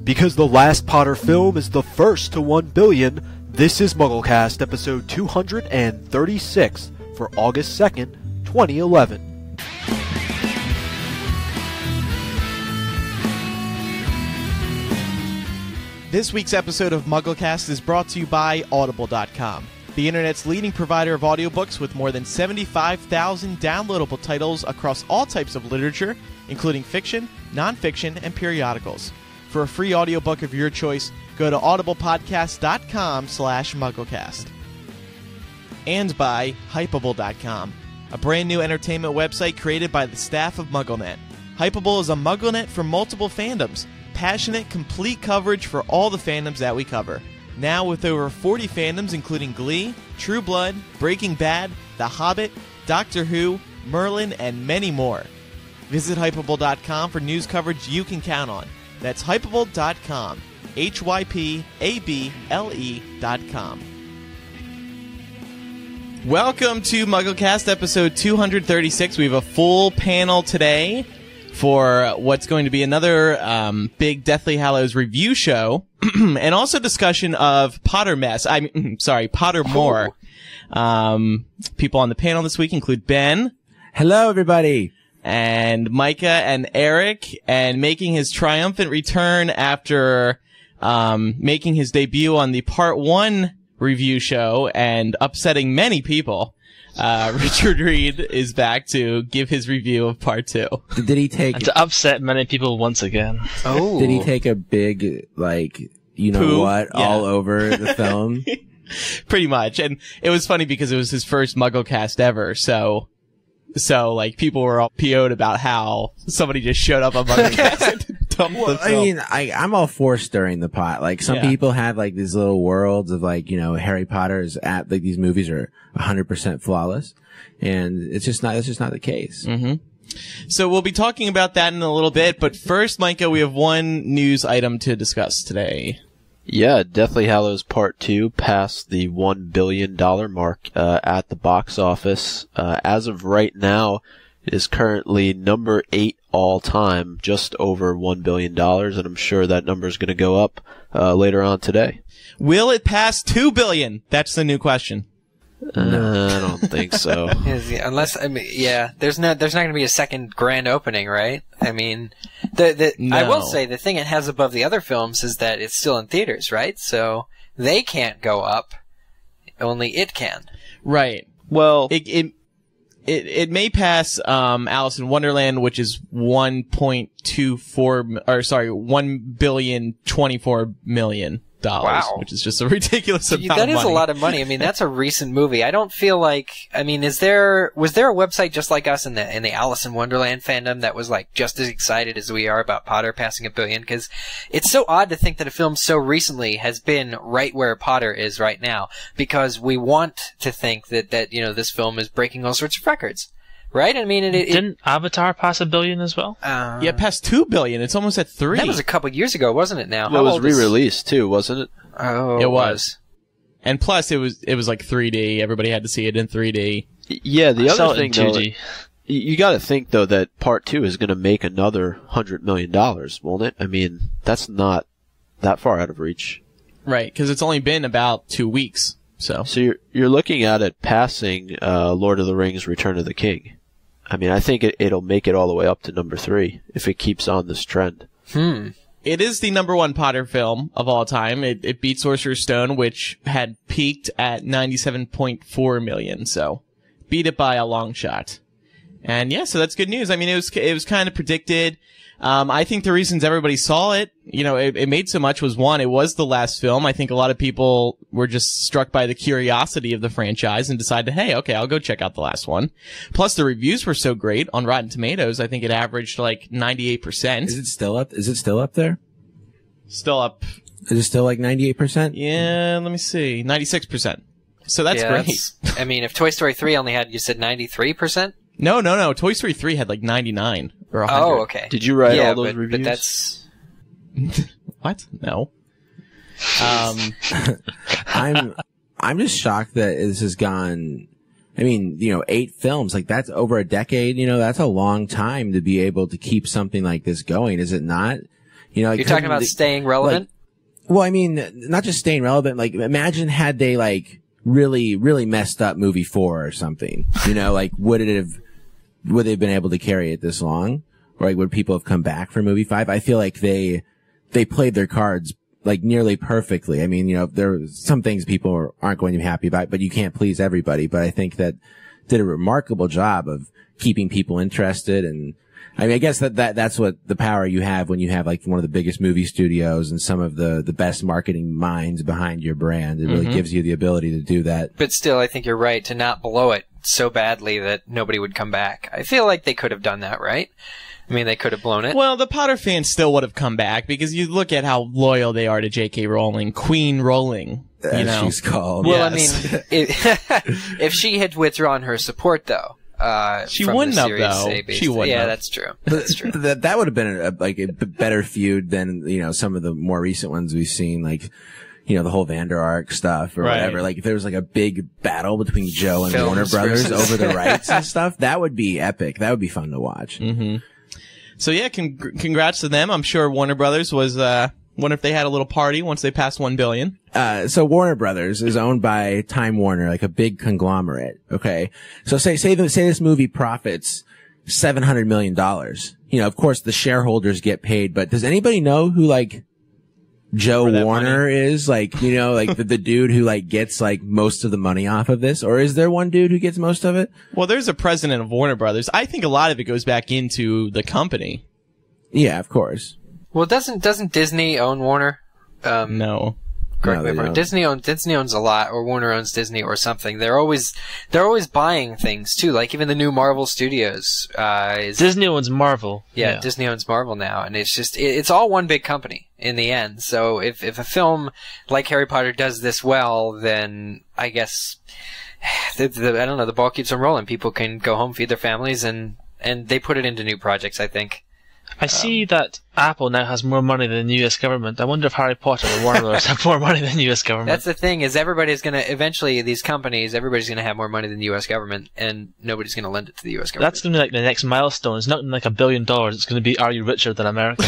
Because the last Potter film is the first to 1 billion, this is MuggleCast episode 236 for August 2nd, 2011. This week's episode of MuggleCast is brought to you by Audible.com, the internet's leading provider of audiobooks with more than 75,000 downloadable titles across all types of literature, including fiction, nonfiction, and periodicals. For a free audiobook of your choice, go to audiblepodcast.com/MuggleCast. And by Hypable.com, a brand new entertainment website created by the staff of MuggleNet. Hypable is a MuggleNet for multiple fandoms. Passionate, complete coverage for all the fandoms that we cover. Now with over 40 fandoms including Glee, True Blood, Breaking Bad, The Hobbit, Doctor Who, Merlin, and many more. Visit Hypable.com for news coverage you can count on. That's Hypable.com. HYPABLE.com. Welcome to MuggleCast episode 236. We have a full panel today for what's going to be another big Deathly Hallows review show, and also discussion of Pottermore. People on the panel this week include Ben. Hello, everybody. And Micah and Eric, and making his triumphant return after making his debut on the Part 1 review show and upsetting many people. Richard Reed is back to give his review of Part 2. Did he take... And to upset many people once again. Oh. Did he take a big, Poo? what, Yeah. all over the film? Pretty much. And it was funny because it was his first MuggleCast ever, so people were all PO'd about how somebody just showed up on MuggleCast and dumped the film. I'm all for stirring the pot. Some people have, these little worlds of, Harry Potter's these movies are 100% flawless. And that's just not the case. Mm-hmm. So we'll be talking about that in a little bit, but first, Micah, we have one news item to discuss today. Yeah, Deathly Hallows Part 2 passed the $1 billion mark at the box office. As of right now, it is currently number 8 all-time, just over $1 billion, and I'm sure that number is going to go up later on today. Will it pass $2 billion? That's the new question. No. I don't think so. There's not going to be a second grand opening, right? I mean, No. I will say the thing it has above the other films is that it's still in theaters, right? So they can't go up, only it can. Right. Well, it may pass Alice in Wonderland, which is $1,024,000,000. Wow. Which is just a ridiculous amount of money. That is a lot of money. I mean, that's a recent movie. I don't feel like, was there a website just like us in the Alice in Wonderland fandom that was just as excited as we are about Potter passing $1 billion? Because it's so odd to think that a film so recently has been right where Potter is right now, because we want to think that this film is breaking all sorts of records. Right? I mean, didn't Avatar pass $1 billion as well? Yeah, it passed $2 billion. It's almost at 3. That was a couple years ago, wasn't it now? it was re-released too, wasn't it? Oh, it was. And plus, it was 3D. Everybody had to see it in 3D. Yeah, the other thing, though, 2D. you got to think, though, that Part 2 is going to make another $100 million, won't it? I mean, that's not that far out of reach. Right, because it's only been about 2 weeks. So you're looking at it passing Lord of the Rings: Return of the King. I mean, I think it'll make it all the way up to number 3 if it keeps on this trend. It is the number 1 Potter film of all time. It beat Sorcerer's Stone, which had peaked at $97.4 million. So beat it by a long shot. And yeah, so that's good news. I mean, it was kind of predicted. I think the reasons everybody saw it, it made so much was, one, it was the last film. I think a lot of people were just struck by the curiosity of the franchise and decided, hey, okay, I'll go check out the last one. Plus, the reviews were so great on Rotten Tomatoes. I think it averaged 98%. Is it still up? Is it still up there? Still up. Is it still 98%? Yeah, let me see. 96%. So that's great. If Toy Story 3 only had, you said 93%? No. Toy Story 3 had 99 or 100. Oh, okay. Did you write all those reviews? But that's... What? No. I'm just shocked that this has gone. 8 films, that's over a decade. That's a long time to be able to keep something like this going, is it not? Like, You're talking about staying relevant? Well, I mean, not just staying relevant. Like, imagine had they like really, really messed up movie 4 or something. Like would they have been able to carry it this long? Or like would people have come back for movie 5? I feel like they played their cards like nearly perfectly. I mean, there are some things people aren't going to be happy about, but you can't please everybody. But I think that did a remarkable job of keeping people interested. And I mean, I guess that's what the power you have when you have like one of the biggest movie studios and some of the best marketing minds behind your brand. It really gives you the ability to do that. But still, I think you're right to not blow it so badly that nobody would come back. I feel like they could have done that, right? I mean, they could have blown it. Well, the Potter fans still would have come back because you look at how loyal they are to J.K. Rowling, Queen Rowling. As she's called. Well, Yes. I mean, if she had withdrawn her support, though, she from wouldn't the have, Series though. A based- She wouldn't Yeah, have. that's true. That's true. That would have been a better feud than, some of the more recent ones we've seen, like, the whole Vander Ark stuff or Right. whatever. Like, if there was like a big battle between Joe and Films Warner Brothers versus- over the rights and stuff, that would be epic. That would be fun to watch. So yeah, congrats to them. I'm sure Warner Brothers was, wonder if they had a little party once they passed 1 billion. So Warner Brothers is owned by Time Warner, like a big conglomerate. Okay. So say this movie profits $700 million. Of course the shareholders get paid, but does anybody know who like Joe Warner is? Like, like the dude who like gets like most of the money off of this? Or is there one dude who gets most of it? Well, there's a president of Warner Brothers. I think a lot of it goes back into the company. Yeah, of course. Well, doesn't Disney own Warner? No. Correct No, me if they I'm wrong. don't. Disney owns a lot, or Warner owns Disney, or something. They're always buying things too. Like even the new Marvel Studios is Disney owns Marvel. yeah, Disney owns Marvel now, and it's just it's all one big company in the end. So if a film like Harry Potter does this well, then I guess I don't know, the ball keeps on rolling. People can go home, feed their families, and they put it into new projects, I think. I see that Apple now has more money than the U.S. government. I wonder if Harry Potter and Warner Brothers have more money than the U.S. government. That's the thing, is everybody's going to, eventually, these companies, everybody's going to have more money than the U.S. government, and nobody's going to lend it to the U.S. government. That's going to be like the next milestone. It's not like $1 billion. It's going to be, are you richer than America?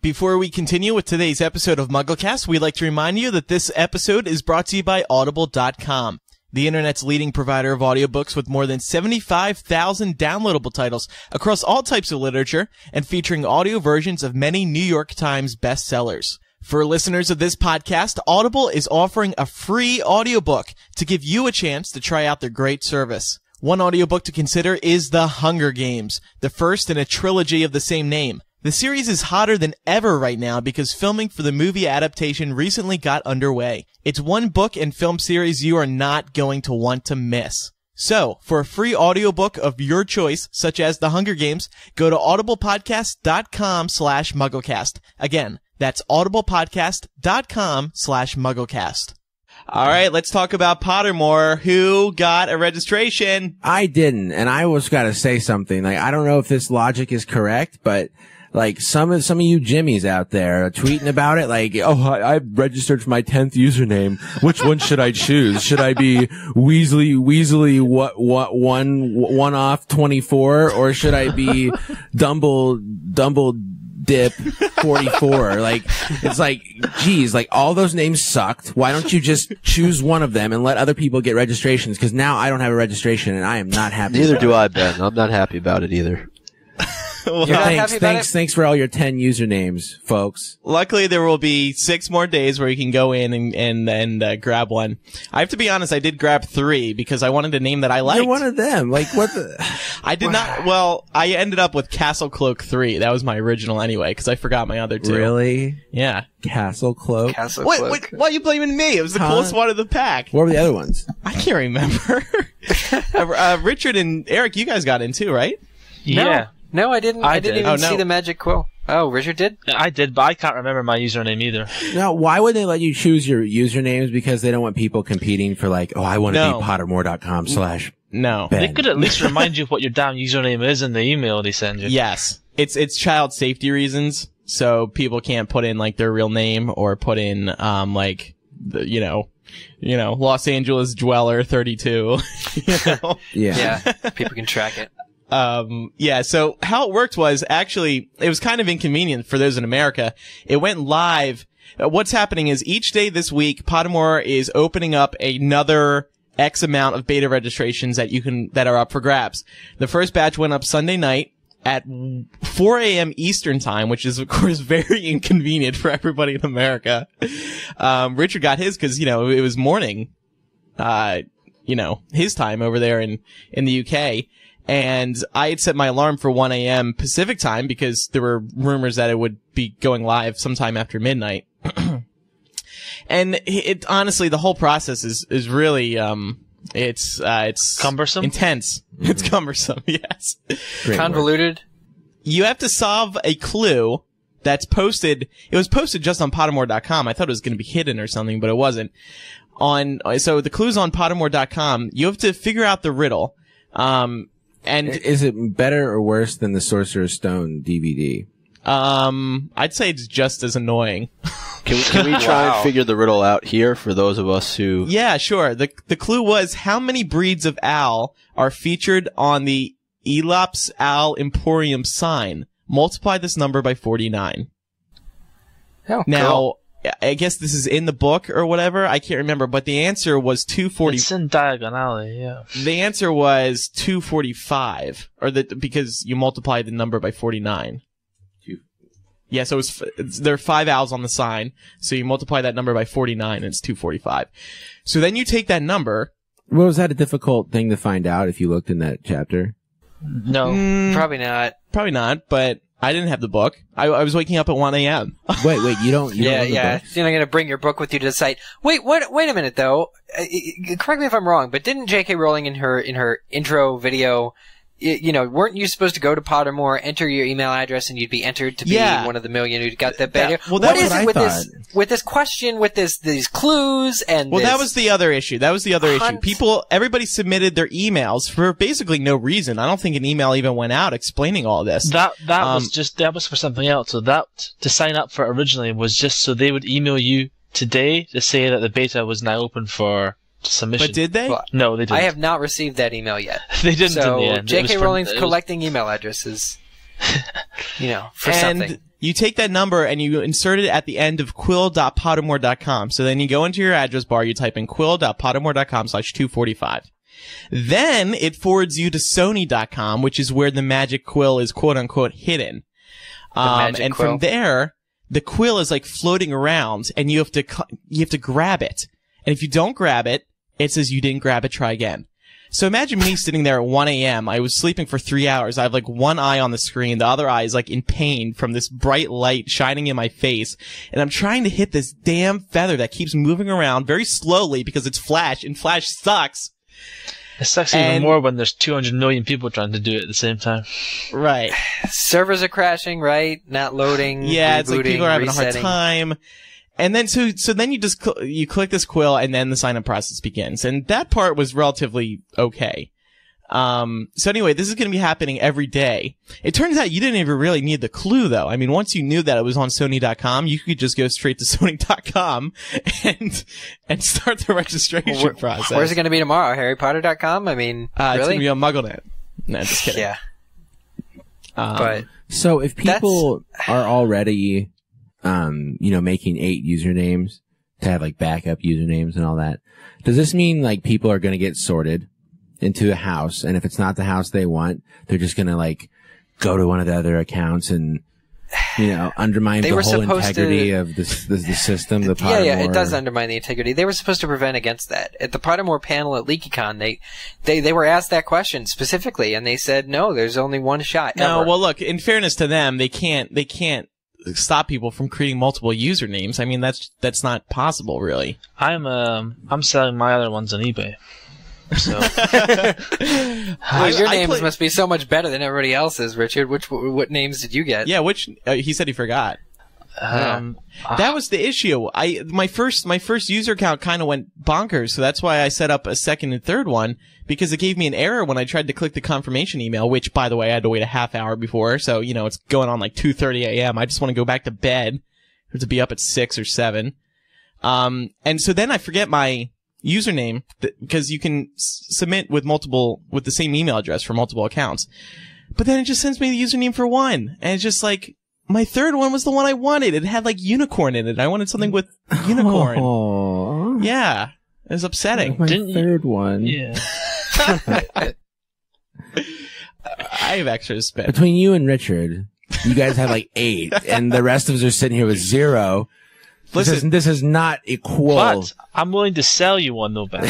Before we continue with today's episode of MuggleCast, we'd like to remind you that this episode is brought to you by Audible.com, the internet's leading provider of audiobooks with more than 75,000 downloadable titles across all types of literature and featuring audio versions of many New York Times bestsellers. For listeners of this podcast, Audible is offering a free audiobook to give you a chance to try out their great service. One audiobook to consider is The Hunger Games, the first in a trilogy of the same name. The series is hotter than ever right now because filming for the movie adaptation recently got underway. It's one book and film series you are not going to want to miss. So, for a free audiobook of your choice, such as The Hunger Games, go to audiblepodcast.com/MuggleCast. Again, that's audiblepodcast.com/MuggleCast. All right, let's talk about Pottermore. Who got a registration? I didn't, and I was gotta say something. Like, I don't know if this logic is correct, but like some of you Jimmies out there tweeting about it, like, oh, I registered for my 10th username. Which one should I choose? Should I be Weasley one off 24, or should I be DumbleDip 44? Like, it's like, geez, like all those names sucked. Why don't you just choose one of them and let other people get registrations? Because now I don't have a registration and I am not happy. Neither do I, Ben. I'm not happy about it either. You're not happy about it? Thanks for all your 10 usernames, folks. Luckily, there will be 6 more days where you can go in and grab one. I have to be honest, I did grab 3 because I wanted a name that I liked. You're one of them. Like, what the? I did not. Well, I ended up with Castle Cloak 3. That was my original anyway because I forgot my other 2. Really? Yeah. Castle Cloak? Castle Wait, Cloak. why are you blaming me? It was the coolest one of the pack. What were the other ones? I can't remember. Richard and Eric, you guys got in too, right? Yeah. No, I didn't. I didn't did. even Oh, no. see the magic quill. Oh, Richard did? I did, but I can't remember my username either. Now, why would they let you choose your usernames? Because they don't want people competing for like, oh, I want to No. be Pottermore.com / No. Ben. They could at least remind you of what your damn username is in the email they send you. Yes. It's child safety reasons, so people can't put in like their real name or put in like the, you know, Los Angeles dweller 32. You know? Yeah. Yeah. People can track it. Yeah, so how it worked was actually, it was kind of inconvenient for those in America. It went live. What's happening is each day this week, Pottermore is opening up another X amount of beta registrations that are up for grabs. The first batch went up Sunday night at 4 a.m. Eastern time, which is of course very inconvenient for everybody in America. Richard got his because, it was morning, his time over there in the UK. And I had set my alarm for 1 a.m. Pacific time because there were rumors that it would be going live sometime after midnight. And honestly, the whole process is really, it's cumbersome, intense. Mm-hmm. It's cumbersome. Yes. Convoluted. You have to solve a clue that's posted. It was posted just on Pottermore.com. I thought it was going to be hidden or something, but it wasn't. So the clue's on Pottermore.com. You have to figure out the riddle. And is it better or worse than the Sorcerer's Stone DVD? I'd say it's just as annoying. Can we try and figure the riddle out here for those of us who... Yeah, sure. The clue was, how many breeds of owl are featured on the Elops Owl Emporium sign? Multiply this number by 49. Oh, now, cool. I guess this is in the book or whatever. I can't remember, but the answer was 240. It's in Diagon Alley, yeah. The answer was 245, because you multiply the number by 49. Yeah, so there are 5 owls on the sign, so you multiply that number by 49, and it's 245. So then you take that number. Well, was that a difficult thing to find out if you looked in that chapter? No. Probably not. Probably not, but I didn't have the book. I was waking up at 1 a.m. Wait, you don't have the book? You're not going to bring your book with you to the site. Wait a minute, though. Correct me if I'm wrong, but didn't J.K. Rowling in her intro video... weren't you supposed to go to Pottermore, enter your email address, and you'd be entered to be one of the million who got that beta? Well, what is it with this question, with these clues, and that was the other issue. Everybody submitted their emails for basically no reason. I don't think an email even went out explaining all this. That was for something else. So that, to sign up for originally, was just so they would email you today to say that the beta was now open for submission. But did they? Well, no, they didn't. I have not received that email yet. They didn't so in the end. J.K. Rowling's collecting email addresses, for something. And you take that number and you insert it at the end of quill.pottermore.com. So then you go into your address bar, you type in quill.pottermore.com/245. Then it forwards you to Sony.com, which is where the magic quill is quote unquote hidden. And quill. From there, the quill is like floating around and you have to grab it. And if you don't grab it, it says you didn't grab it, try again. So imagine me sitting there at 1 a.m. I was sleeping for 3 hours. I have like one eye on the screen. The other eye is like in pain from this bright light shining in my face. And I'm trying to hit this damn feather that keeps moving around very slowly because it's Flash and Flash sucks. It sucks even more when there's 200 million people trying to do it at the same time. Right. Servers are crashing, right? Not loading. Yeah, it's like people are having resetting. a hard time. And then, so then you just, you click this quill and then the sign up process begins. And that part was relatively okay. So anyway, this is going to be happening every day. It turns out you didn't even really need the clue though. I mean, once you knew that it was on Sony.com, you could just go straight to Sony.com and start the registration process. Where's it going to be tomorrow? HarryPotter.com? I mean, really? It's going to be on MuggleNet. No, just kidding. Yeah. But. So if people are already, making 8 usernames to have like backup usernames and all that, does this mean like people are going to get sorted into a house, and if it's not the house they want, they're just going to like go to one of the other accounts and undermine the whole integrity of the system? The Pottermore. Yeah, it does undermine the integrity. They were supposed to prevent against that. At the Pottermore panel at LeakyCon, they were asked that question specifically, and they said no. There's only one shot. No, ever. well, look. In fairness to them, they can't stop people from creating multiple usernames. I mean, that's not possible, really. I'm selling my other ones on eBay. So well, your names must be so much better than everybody else's, Richard. What names did you get? Yeah, he said he forgot. That was the issue. My first user account kind of went bonkers, so that's why I set up a second and third one, because it gave me an error when I tried to click the confirmation email, which, by the way, I had to wait a half hour before, so, it's going on like 2:30 a.m. I just want to go back to bed. I have to be up at 6 or 7. And so then I forget my username because you can submit with the same email address for multiple accounts. But then it just sends me the username for one. And it's just like, my third one was the one I wanted. It had like unicorn in it. I wanted something with unicorn. Aww. Yeah. It was upsetting. My third one. Yeah. I have extra to spend. Between you and Richard, you guys have like 8, and the rest of us are sitting here with 0. Listen, this is not equal. But I'm willing to sell you one, though, Ben.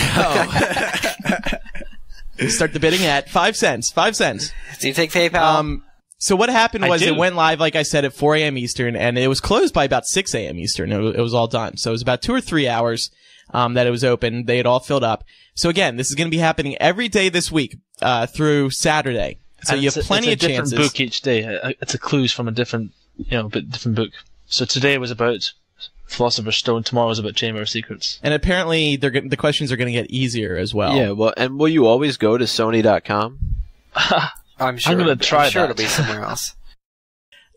Start the bidding at 5 cents. 5 cents. Do you take PayPal? So what happened was I do. it went live, like I said, at 4 a.m. Eastern, and it was closed by about 6 a.m. Eastern. It was all done. So it was about 2 or 3 hours that it was open. They had all filled up. So again, this is going to be happening every day this week through Saturday. So And you have plenty of it's a chances. different book each day. It's a clues from a different, different book. So today was about Philosopher's Stone. Tomorrow was about Chamber of Secrets. And apparently the questions are going to get easier as well. Yeah, well, and will you always go to Sony.com? I'm sure. I'm gonna try sure that. it'll be somewhere else.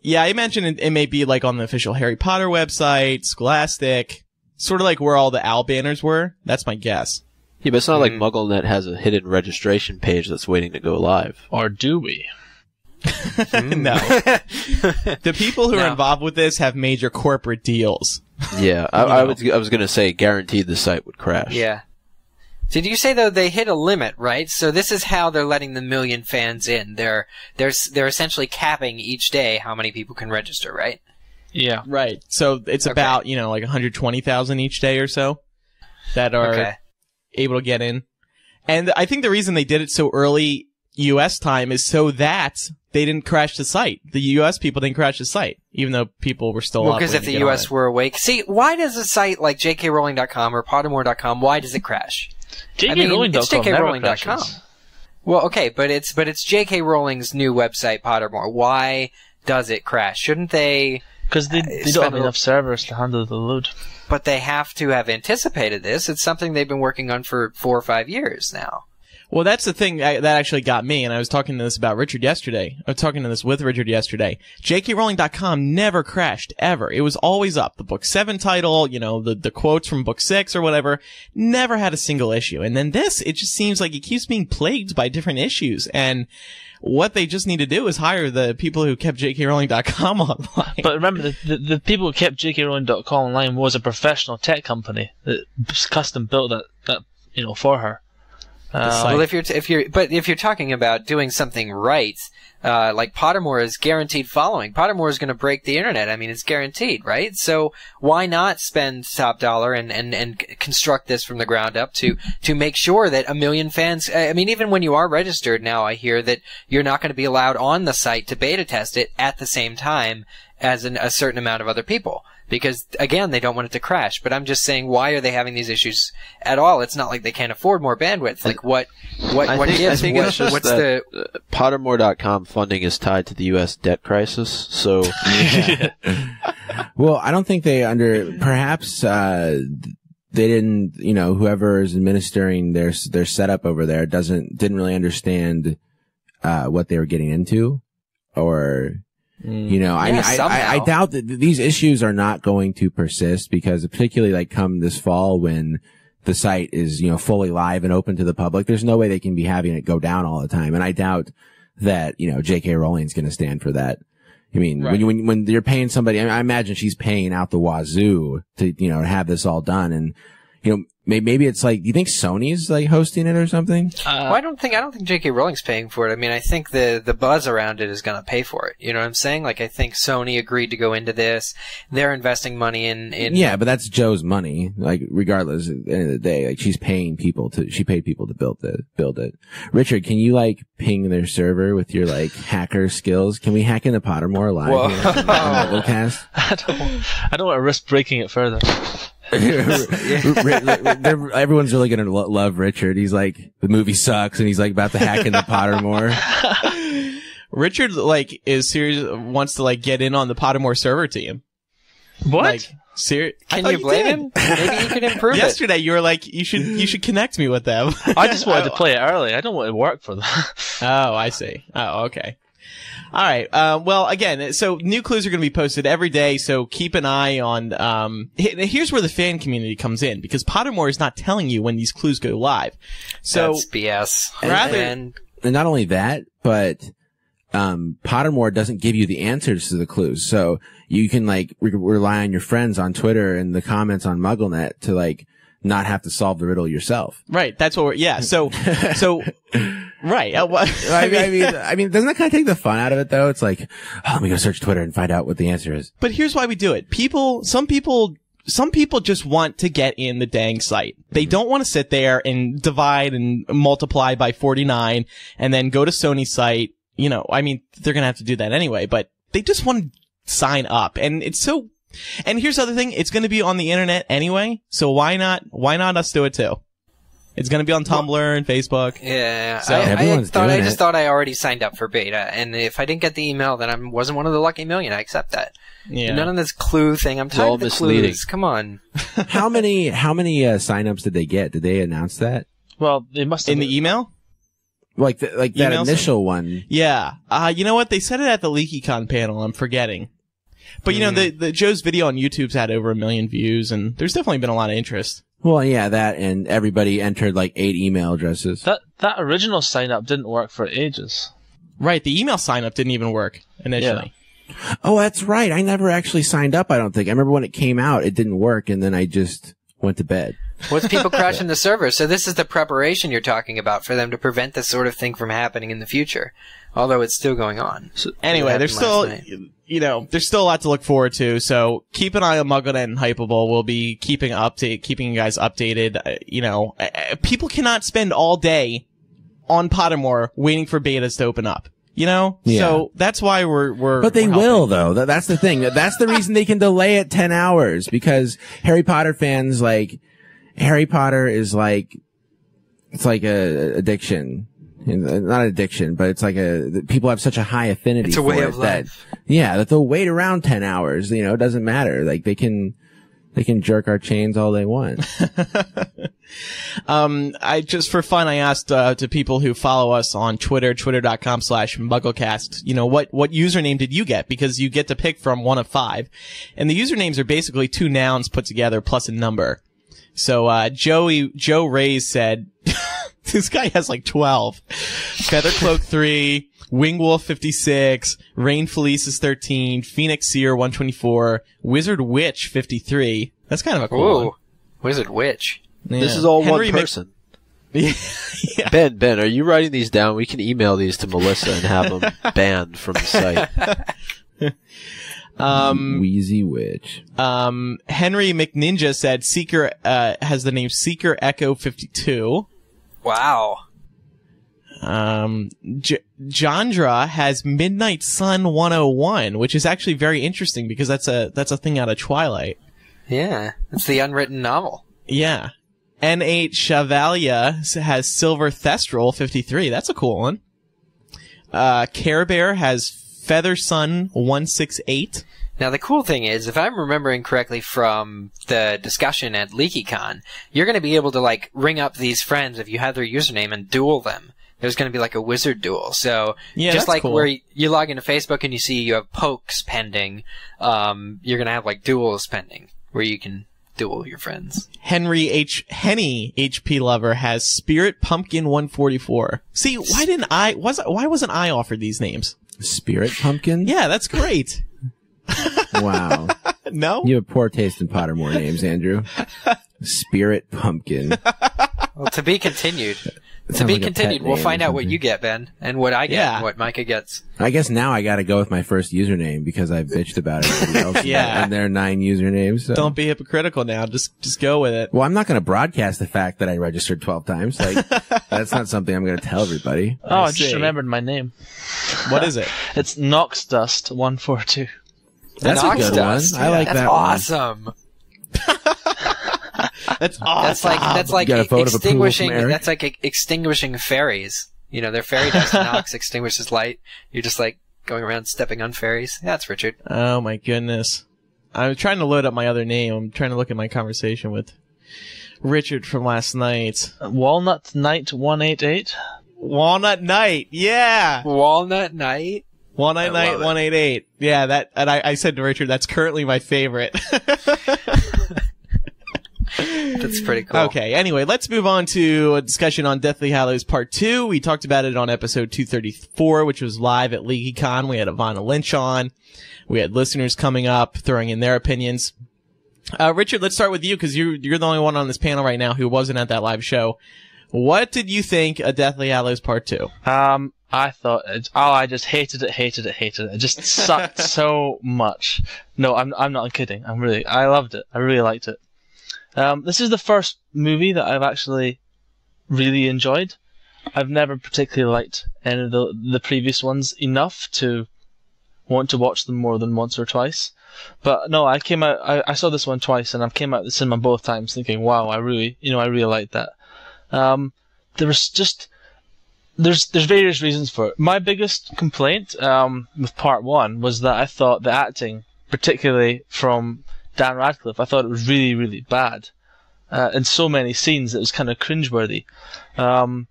Yeah, I imagine it may be like on the official Harry Potter website, Scholastic, sort of like where all the OWL banners were. That's my guess. Yeah, but it's not like MuggleNet has a hidden registration page that's waiting to go live. Or do we? No. The people who are involved with this have major corporate deals. Yeah, I was going to say guaranteed the site would crash. Yeah. Did you say though they hit a limit, right? So this is how they're letting the million fans in. They're essentially capping each day how many people can register, right? Yeah. Right. So it's about, like 120,000 each day or so that are able to get in. And I think the reason they did it so early U.S. time is so that they didn't crash the site. The U.S. people didn't crash the site, even though people were still up. Well, because if the U.S. were awake. See, why does a site like jkrowling.com or pottermore.com, why does it crash? jkrowling.com it's jkrowling.com. Well, okay, but it's J.K. Rowling's new website, Pottermore. Why does it crash? Shouldn't they? Because they don't have enough servers to handle the load. But they have to have anticipated this. It's something they've been working on for 4 or 5 years now. Well, that's the thing that actually got me, and I was talking to this about Richard yesterday. I was talking to this with Richard yesterday. jkrowling.com never crashed, ever. It was always up. The Book 7 title, the quotes from Book 6 or whatever, never had a single issue. And then this, it just seems like it keeps being plagued by different issues. And what they just need to do is hire the people who kept jkrowling.com online. But remember, the people who kept jkrowling.com online was a professional tech company that custom built that for her. Well, if you're talking about doing something right, like Pottermore is guaranteed following. Pottermore is going to break the internet. I mean, it's guaranteed, right? So why not spend top dollar and construct this from the ground up to make sure that 1 million fans, I mean, even when you are registered now, I hear that you're not going to be allowed on the site to beta test it at the same time as a certain amount of other people. Because, again, they don't want it to crash. But I'm just saying, why are they having these issues at all? It's not like they can't afford more bandwidth. Like, what gives? What's the... Pottermore.com funding is tied to the U.S. debt crisis, so... Well, I don't think perhaps, they didn't, whoever is administering their setup over there didn't really understand, what they were getting into, or... I doubt that these issues are not going to persist because particularly like come this fall when the site is, fully live and open to the public, there's no way they can be having it go down all the time. And I doubt that, J.K. Rowling's going to stand for that. I mean, right. when you're paying somebody, I imagine she's paying out the wazoo to, have this all done. And, maybe it's like, do you think Sony's like hosting it or something? Well, I don't think J.K. Rowling's paying for it. I mean, I think the buzz around it is going to pay for it. You know what I'm saying? Like, I think Sony agreed to go into this. They're investing money in. Yeah, but that's Joe's money. Like, regardless, at the end of the day, like she paid people to build it. Richard, can you like ping their server with your like hacker skills? Can we hack into Pottermore live here on MuggleCast? I don't want to risk breaking it further. Everyone's really gonna love Richard. He's like, the movie sucks, and he's like about to hack into Pottermore. Richard is serious, wants to get in on the Pottermore server team. What? Can you blame him? Maybe you could improve Yesterday, you were like, you should connect me with them. I just wanted to play it early. I don't want to work for them. Oh, I see. Oh, okay. All right. Well, again, so new clues are going to be posted every day. So keep an eye on. Here's where the fan community comes in, because Pottermore is not telling you when these clues go live. So that's BS. And not only that, but Pottermore doesn't give you the answers to the clues. So you can like rely on your friends on Twitter and the comments on MuggleNet to like not have to solve the riddle yourself. Right. That's what we're, so, right. I mean, doesn't that kind of take the fun out of it though? It's like, oh, let me go search Twitter and find out what the answer is. But here's why we do it. Some people just want to get in the dang site. They don't want to sit there and divide and multiply by 49 and then go to Sony's site. You know, I mean, they're going to have to do that anyway, but they just want to sign up. And and here's the other thing. It's going to be on the internet anyway. So why not us do it too? It's going to be on Tumblr and Facebook. Yeah. So I just thought I already signed up for beta. And if I didn't get the email, then I wasn't one of the lucky million. I accept that. Yeah. None of this clue thing. I'm tired of the clues. Come on. How many signups did they get? Did they announce that? Well, they must have. In the email? Like that initial one. Yeah. You know what? They said it at the LeakyCon panel. I'm forgetting. But you know, the Joe's video on YouTube's had over 1 million views, and there's definitely been a lot of interest. Well, yeah, that, and everybody entered like 8 email addresses. That original sign up didn't work for ages. Right. The email sign up didn't even work initially. Yeah. Oh, that's right. I never actually signed up, I don't think. I remember when it came out, it didn't work, and then I just went to bed. What's people crashing the server? So this is the preparation you're talking about for them to prevent this sort of thing from happening in the future, although it's still going on. So anyway, there's still, there's still a lot to look forward to. So keep an eye on MuggleNet and Hypable. We'll be keeping you guys updated. People cannot spend all day on Pottermore waiting for betas to open up. Yeah. So that's why But they will, though. That's the thing. That's the reason they can delay it 10 hours, because Harry Potter fans, Harry Potter is it's like a addiction. Not addiction, but it's like people have such a high affinity it's a for way it of life. that they'll wait around 10 hours. It doesn't matter. Like they can jerk our chains all they want. I just for fun, I asked to people who follow us on Twitter, twitter.com/MuggleCast, what username did you get? Because you get to pick from one of 5. And the usernames are basically 2 nouns put together plus a number. So Joe Ray's said this guy has 12. Feathercloak 3, Wingwolf 56, Rain Felice 13, Phoenix Seer 124, Wizard Witch 53. That's kind of a cool one. Wizard Witch. Yeah. This is all one person. Yeah. Ben, are you writing these down? We can email these to Melissa and have them banned from the site. Wheezy Witch. Henry McNinja said Seeker has the name Seeker Echo 52. Wow. Jandra has Midnight Sun 101, which is actually very interesting because that's a thing out of Twilight. Yeah, it's the unwritten novel. Yeah. N8 Chevalier has Silver Thestral 53. That's a cool one. Care Bear has Feather Sun 168. Now, the cool thing is, if I'm remembering correctly from the discussion at LeakyCon, you're going to be able to, ring up these friends if you have their username and duel them. There's going to be, a wizard duel. So, yeah, just cool. Where you log into Facebook and you see you have pokes pending, you're going to have, duels pending, where you can duel your friends. Henny HP Lover has Spirit Pumpkin 144. See, why wasn't I offered these names? Spirit Pumpkin? Yeah, that's great. Wow. No? You have poor taste in Pottermore names, Andrew. Spirit Pumpkin. Well, to be continued. We'll find out what you get, Ben, and what I get, and what Micah gets. I guess now I gotta go with my first username because I've bitched about everybody else. Yeah. And there are 9 usernames. So. Don't be hypocritical now. Just go with it. Well, I'm not gonna broadcast the fact that I registered 12 times. That's not something I'm gonna tell everybody. Oh, I just remembered my name. What is it? It's Noxdust 142. That's a good one. I like that awesome. one. That's awesome. That's like extinguishing. That's like extinguishing fairies. Their fairy dust knocks extinguishes light. You're just going around stepping on fairies. Yeah, that's Richard. Oh my goodness. I'm trying to load up my other name. I'm trying to look at my conversation with Richard from last night. Walnut Knight 188. Walnut Knight. Yeah. Walnut Knight. 199, 188. Yeah, that, and I said to Richard, that's currently my favorite. That's pretty cool. Okay, anyway, let's move on to a discussion on Deathly Hallows Part 2. We talked about it on episode 234, which was live at LeakyCon. We had Ivana Lynch on. We had listeners coming up, throwing in their opinions. Richard, let's start with you, because you're the only one on this panel right now who wasn't at that live show. What did you think of Deathly Hallows Part 2? I thought, I just hated it. It just sucked so much. No, I'm not kidding. I loved it. I really liked it. This is the first movie that I've actually really enjoyed. I've never particularly liked any of the previous ones enough to want to watch them more than once or twice. But no, I saw this one twice, and I came out of the cinema both times thinking, wow, I really liked that. There's various reasons for it. My biggest complaint, with part 1 was that I thought the acting, particularly from Dan Radcliffe, I thought it was really, really bad. In so many scenes, it was kind of cringeworthy. And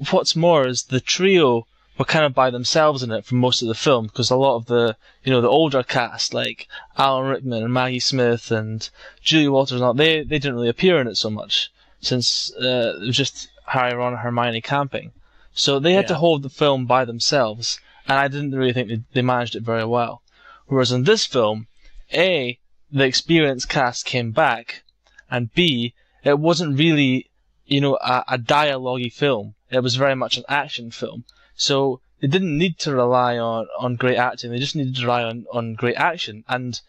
what's more is the trio were kind of by themselves in it for most of the film, because a lot of the older cast, like Alan Rickman and Maggie Smith and Julie Walters and all, they didn't really appear in it so much, since it was just Harry, Ron, and Hermione camping. So they had to hold the film by themselves, and I didn't really think they managed it very well. Whereas in this film, A, the experienced cast came back, and B, it wasn't really, a dialogue-y film. It was very much an action film. So they didn't need to rely on great acting. They just needed to rely on great action, and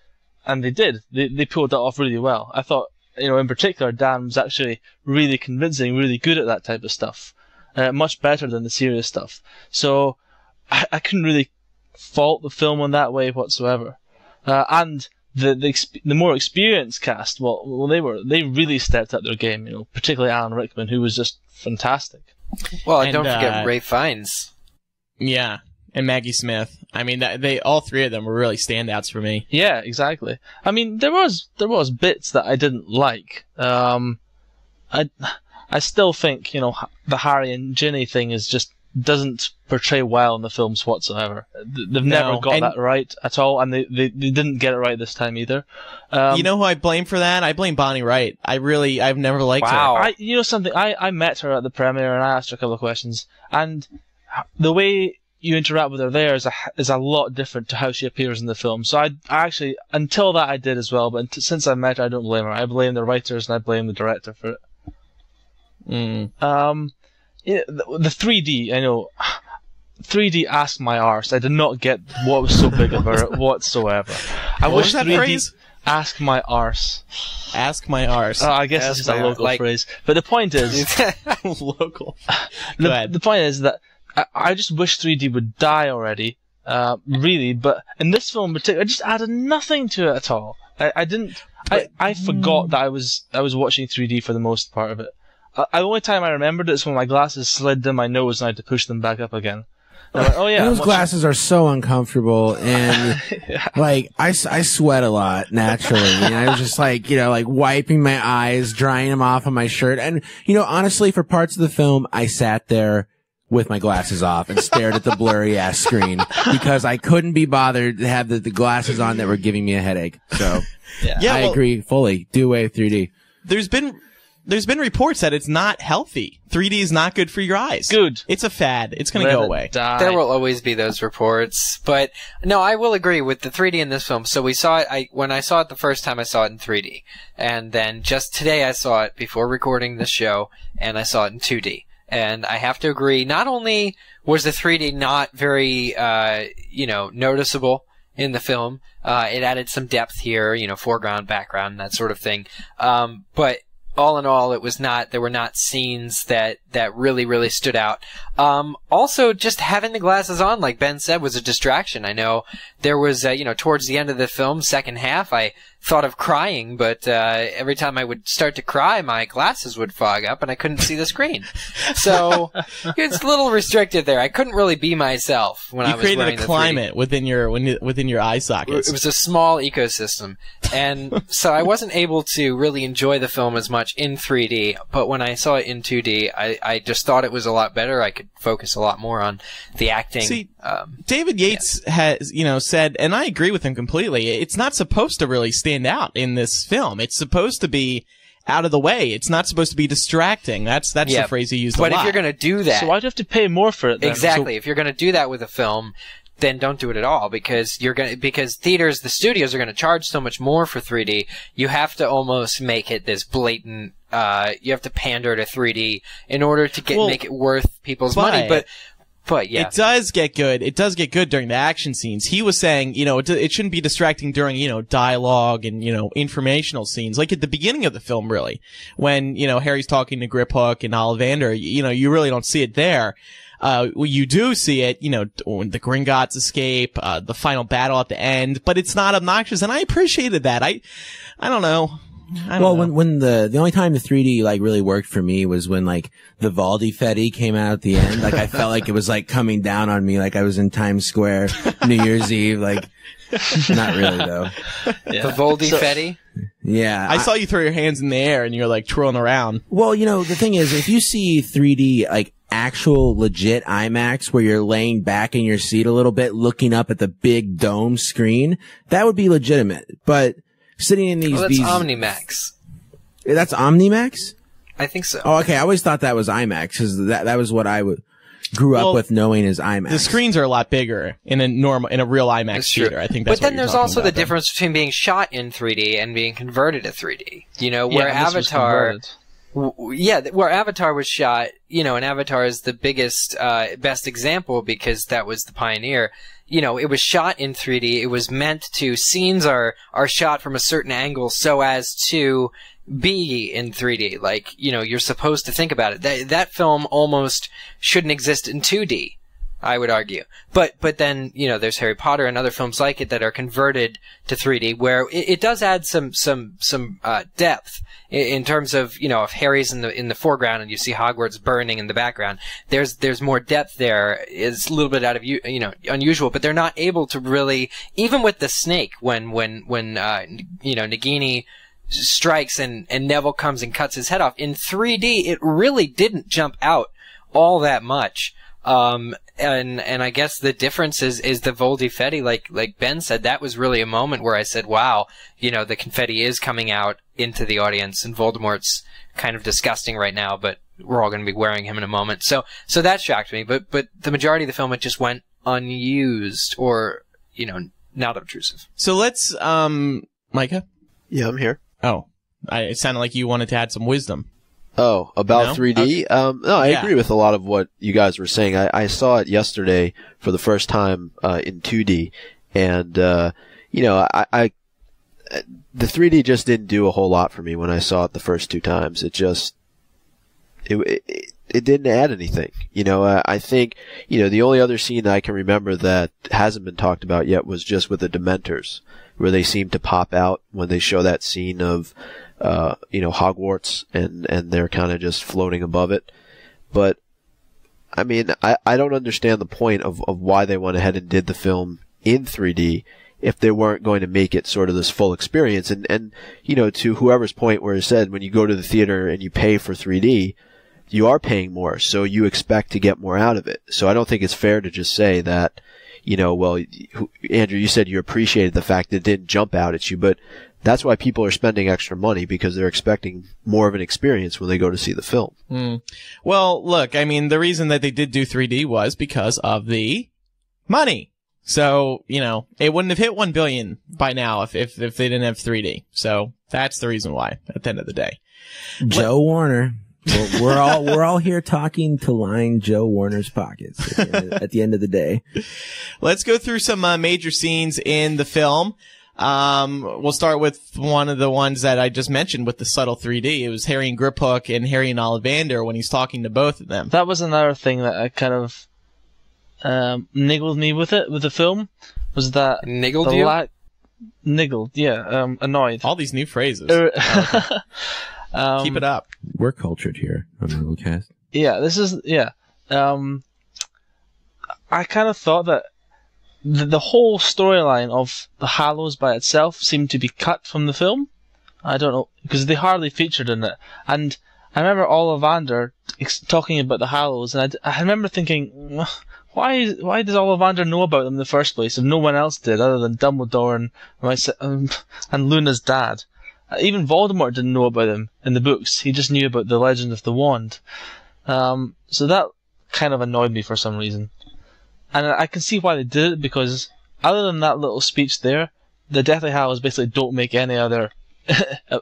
they did. They pulled that off really well. I thought, in particular, Dan was actually really convincing, really good at that type of stuff. Much better than the serious stuff. So I couldn't really fault the film in that way whatsoever. And the more experienced cast, they really stepped up their game, particularly Alan Rickman, who was just fantastic. Well, and don't forget Ralph Fiennes. Yeah, and Maggie Smith. I mean, all three of them were really standouts for me. Yeah, exactly. I mean, there was bits that I didn't like. I still think, the Harry and Ginny thing doesn't portray well in the films whatsoever. They've never got that right at all, and they didn't get it right this time either. You know who I blame for that? I blame Bonnie Wright. I've never liked her. I met her at the premiere, and I asked her a couple of questions, and the way you interact with her there is a lot different to how she appears in the film. So I actually, until that I did as well, but since I met her, I don't blame her. I blame the writers, and I blame the director for it. The 3D, I know, 3D asked my arse. I did not get what was so big about it whatsoever. I wish 3D phrase? Ask my arse. Ask my arse. I guess it's just a local phrase. But the point is, local. The point is that I just wish 3D would die already. Really, but in this film in particular, I just added nothing to it at all. I forgot that I was watching 3D for the most part of it. The only time I remembered it is when my glasses slid in my nose and I had to push them back up again. I'm like, oh yeah, those glasses are so uncomfortable, and I sweat a lot naturally, and I was just wiping my eyes, drying them off on my shirt, and honestly, for parts of the film, I sat there with my glasses off and stared at the blurry ass screen because I couldn't be bothered to have the glasses on that were giving me a headache. So I agree fully. Do away with 3D. There's been reports that it's not healthy. 3D is not good for your eyes. Good. It's a fad. It's going to go away. There will always be those reports. But, no, I will agree with the 3D in this film. So we saw it, when I saw it the first time, I saw it in 3D. And then just today I saw it before recording this show, and I saw it in 2D. And I have to agree, not only was the 3D not very, noticeable in the film, it added some depth here, foreground, background, that sort of thing. But all in all, there were not scenes that really, really stood out. Also, just having the glasses on, like Ben said, was a distraction. I know there was, towards the end of the film, second half, I thought of crying, but every time I would start to cry, my glasses would fog up and I couldn't see the screen. So it's a little restricted there. I couldn't really be myself when I was wearing the 3D. You created a climate within your eye sockets. It was a small ecosystem. And so I wasn't able to really enjoy the film as much in 3D, but when I saw it in 2D, I just thought it was a lot better. I could focus a lot more on the acting. See, David Yates has, said, and I agree with him completely, it's not supposed to really stand out in this film. It's supposed to be out of the way. It's not supposed to be distracting. That's the phrase he used a lot. But if you're going to do that... So why'd you have to pay more for it then? Exactly. If you're going to do that with a film, then don't do it at all, because theaters, the studios are going to charge so much more for 3D. You have to almost make it this blatant, you have to pander to 3D in order to make it worth people's money. But yeah. It does get good. It does get good during the action scenes. He was saying, it shouldn't be distracting during, dialogue and, informational scenes. Like at the beginning of the film, really. When, Harry's talking to Griphook and Ollivander, you really don't see it there. You do see it, when the Gringotts escape, the final battle at the end, but it's not obnoxious, and I appreciated that. I don't know. When the only time the 3D really worked for me was when the Valdifetti came out at the end. I felt like it was coming down on me, like I was in Times Square New Year's Eve. Not really though. Yeah. The Valdifetti. Yeah. I saw you throw your hands in the air and you're twirling around. Well, the thing is, if you see 3D actual legit IMAX where you're laying back in your seat a little bit, looking up at the big dome screen, that would be legitimate. But sitting in these... Well, that's Omnimax. That's Omnimax? I think so. Oh, okay. I always thought that was IMAX, because that was what I grew up with knowing as IMAX. The screens are a lot bigger in a real IMAX theater. I think that's But then there's also the difference between being shot in 3D and being converted to 3D. Where Avatar... where Avatar was shot, and Avatar is the biggest, best example because that was the pioneer. It was shot in 3D. It was meant to, scenes are shot from a certain angle so as to be in 3D. You're supposed to think about it. That film almost shouldn't exist in 2D, I would argue. But then, there's Harry Potter and other films like it that are converted to 3D where it does add some depth in terms of, if Harry's in the foreground and you see Hogwarts burning in the background, there's more depth there. It's a little bit out of, unusual, but they're not able to really, even with the snake, when Nagini strikes and Neville comes and cuts his head off, in 3D, it really didn't jump out all that much. And I guess the difference is the Valdifetti, like Ben said, that was really a moment where I said, wow, the confetti is coming out into the audience, and Voldemort's kind of disgusting right now, but we're all going to be wearing him in a moment. So that shocked me, but the majority of the film, it just went unused or, not obtrusive. So let's, Micah? Yeah, I'm here. Oh, it sounded like you wanted to add some wisdom. Oh, about 3D? Okay. No, I agree with a lot of what you guys were saying. I saw it yesterday for the first time in 2D, and the 3D just didn't do a whole lot for me when I saw it the first two times. It just it didn't add anything. I think the only other scene that I can remember that hasn't been talked about yet was just with the Dementors, where they seem to pop out when they show that scene of Hogwarts, and they're kind of just floating above it. But, I mean, I don't understand the point of why they went ahead and did the film in 3D if they weren't going to make it sort of this full experience. And to whoever's point where it said when you go to the theater and you pay for 3D, you are paying more, so you expect to get more out of it. So I don't think it's fair to just say that, well, Andrew, you said you appreciated the fact that it didn't jump out at you, but that's why people are spending extra money, because they're expecting more of an experience when they go to see the film. Well, look, I mean, the reason that they did do 3D was because of the money. So, it wouldn't have hit 1 billion by now if they didn't have 3D. So that's the reason why at the end of the day. Joe Warner. We're all here talking to line Joe Warner's pockets at the end of the day. Let's go through some major scenes in the film. We'll start with one of the ones that I just mentioned with the subtle 3D. It was Harry and Griphook and Harry and Ollivander when he's talking to both of them. That was another thing that I kind of niggled me with the film, was that niggled you? niggled, yeah, annoyed. All these new phrases. Keep it up. We're cultured here on MuggleCast. Yeah, this is, yeah. I kind of thought that the whole storyline of the Hallows by itself seemed to be cut from the film. I don't know, because they hardly featured in it. And I remember Ollivander talking about the Hallows, and I remember thinking, why does Ollivander know about them in the first place if no one else did other than Dumbledore and Luna's dad? Even Voldemort didn't know about them in the books. He just knew about the Legend of the Wand. So that kind of annoyed me for some reason. And I can see why they did it, because other than that little speech there, the Deathly Hallows basically don't make any other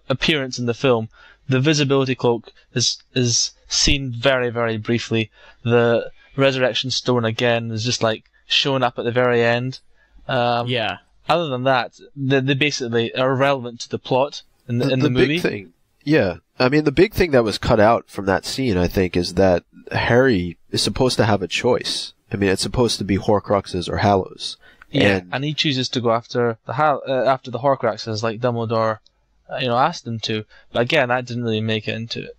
appearance in the film. The Visibility Cloak is seen very, very briefly. The Resurrection Stone again is just like showing up at the very end. Yeah. Other than that, they basically are irrelevant to the plot in the movie. Big thing, yeah. I mean, the big thing that was cut out from that scene, I think, is that Harry is supposed to have a choice. I mean, it's supposed to be Horcruxes or Hallows. Yeah, and he chooses to go after the Horcruxes, like Dumbledore, asked him to. But again, that didn't really make it into it.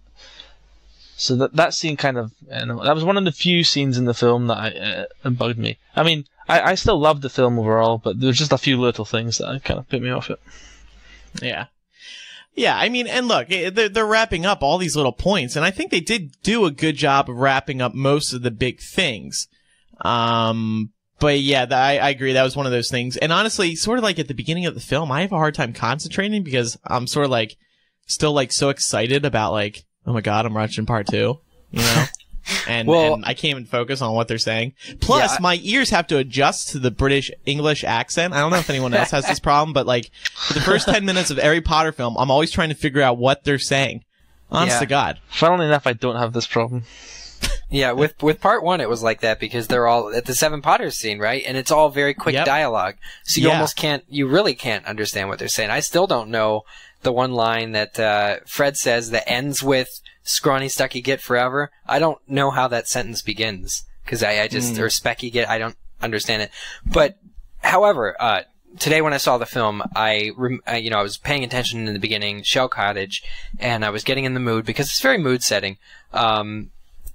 So that scene kind of, that was one of the few scenes in the film that bugged me. I mean, I still loved the film overall, but there was just a few little things that kind of put me off it. Yeah. Yeah, I mean, and look, they're wrapping up all these little points, and I think they did do a good job of wrapping up most of the big things. But yeah, I agree. That was one of those things. And honestly, sort of like at the beginning of the film, I have a hard time concentrating because I'm sort of like, still like so excited about like, oh my God, I'm watching part 2, And I can't even focus on what they're saying. Plus, my ears have to adjust to the British English accent. I don't know if anyone else has this problem, but like, for the first 10 minutes of every Potter film, I'm always trying to figure out what they're saying. Honest to God. Funnily enough, I don't have this problem. Yeah, with part 1, it was like that because they're all at the Seven Potters scene, right? And it's all very quick dialogue. So you really can't understand what they're saying. I still don't know the one line that Fred says that ends with "Scrawny Stucky Git Forever." I don't know how that sentence begins because I just or Specky Git. I don't understand it. But however, today when I saw the film, I was paying attention in the beginning, Shell Cottage, and I was getting in the mood because it's very mood setting.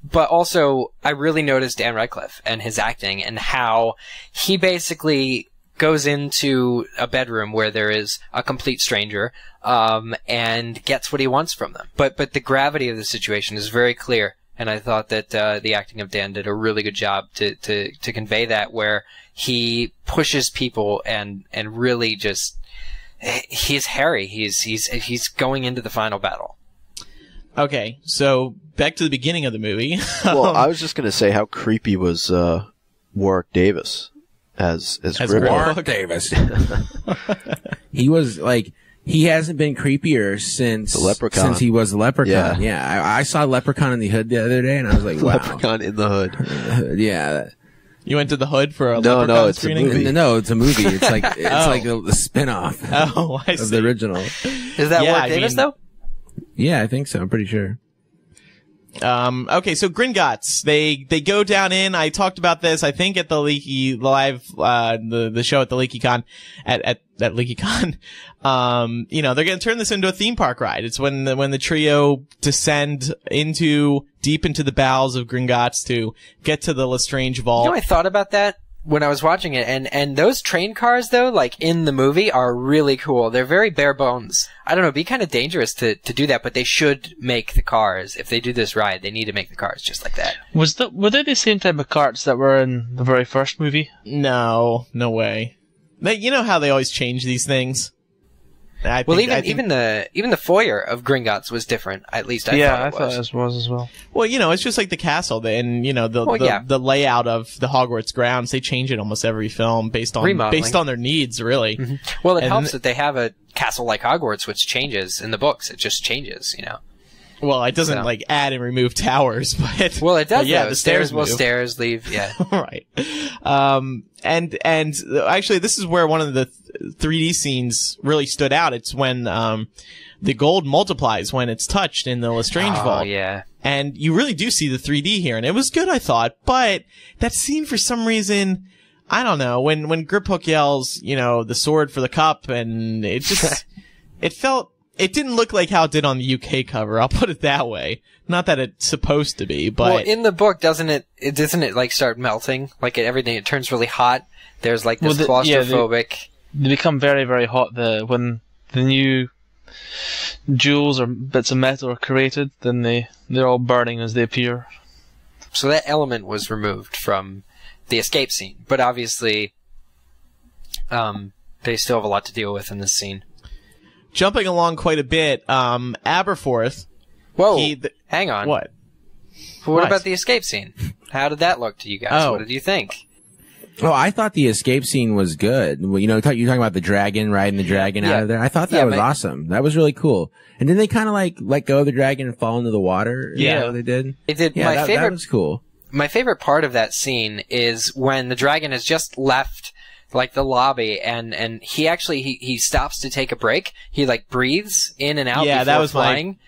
But also, I really noticed Dan Radcliffe and his acting and how he basically goes into a bedroom where there is a complete stranger, and gets what he wants from them. But the gravity of the situation is very clear, and I thought that the acting of Dan did a really good job to convey that, where he pushes people and really just he's Harry. He's going into the final battle. Okay, so back to the beginning of the movie. Well, I was just going to say how creepy was Warwick Davis as Warwick Davis. He was like, he hasn't been creepier since the Leprechaun. Since he was the Leprechaun. Yeah, I saw Leprechaun in the Hood the other day, and I was like, wow. Leprechaun in the Hood. Yeah. You went to the Hood for a Leprechaun screening? A movie. No, it's a movie. It's like like a spin-off of the original. Is that Warwick Davis though? Yeah, I think so. I'm pretty sure. Okay, so Gringotts, they go down in, I talked about this, I think at the Leaky Live, the show at the LeakyCon, at LeakyCon. They're gonna turn this into a theme park ride. It's when the trio descend deep into the bowels of Gringotts to get to the Lestrange Vault. I thought about that when I was watching it, and those train cars though, like in the movie, are really cool. They're very bare bones. I don't know, it'd be kind of dangerous to do that, but they should make the cars. If they do this ride, they need to make the cars just like that. Were they the same type of carts that were in the very first movie? No way. You know how they always change these things? Even the foyer of Gringotts was different. At least I thought it was as well. Well, it's just like the castle, and the layout of the Hogwarts grounds. They change it almost every film based on their needs, really. Mm-hmm. Well, it helps that they have a castle like Hogwarts, which changes in the books. It just changes, Well, it doesn't add and remove towers, but it does. Yeah, the stairs leave. Yeah, right. And actually, this is where one of the 3D scenes really stood out. It's when the gold multiplies when it's touched in the Lestrange Vault. Oh yeah. And you really do see the 3D here, and it was good, I thought. But that scene, for some reason, I don't know, when Griphook yells, the sword for the cup, and it just, it didn't look like how it did on the UK cover, I'll put it that way. Not that it's supposed to be, but... Well, in the book, doesn't it like start melting? Like everything, it turns really hot. There's like this claustrophobic... They become very, very hot when the new jewels or bits of metal are created, then they're all burning as they appear. So that element was removed from the escape scene, but obviously they still have a lot to deal with in this scene. Jumping along quite a bit, Aberforth... Whoa, hang on. What? What about the escape scene? How did that look to you guys? What did you think? Oh, I thought the escape scene was good. You're talking about the dragon, riding the dragon out of there. I thought that was awesome. That was really cool. And then they kind of let go of the dragon and fall into the water. Yeah, they did. It did. Yeah, that was cool. My favorite part of that scene is when the dragon has just left the lobby and he actually he stops to take a break. He breathes in and out before that was flying.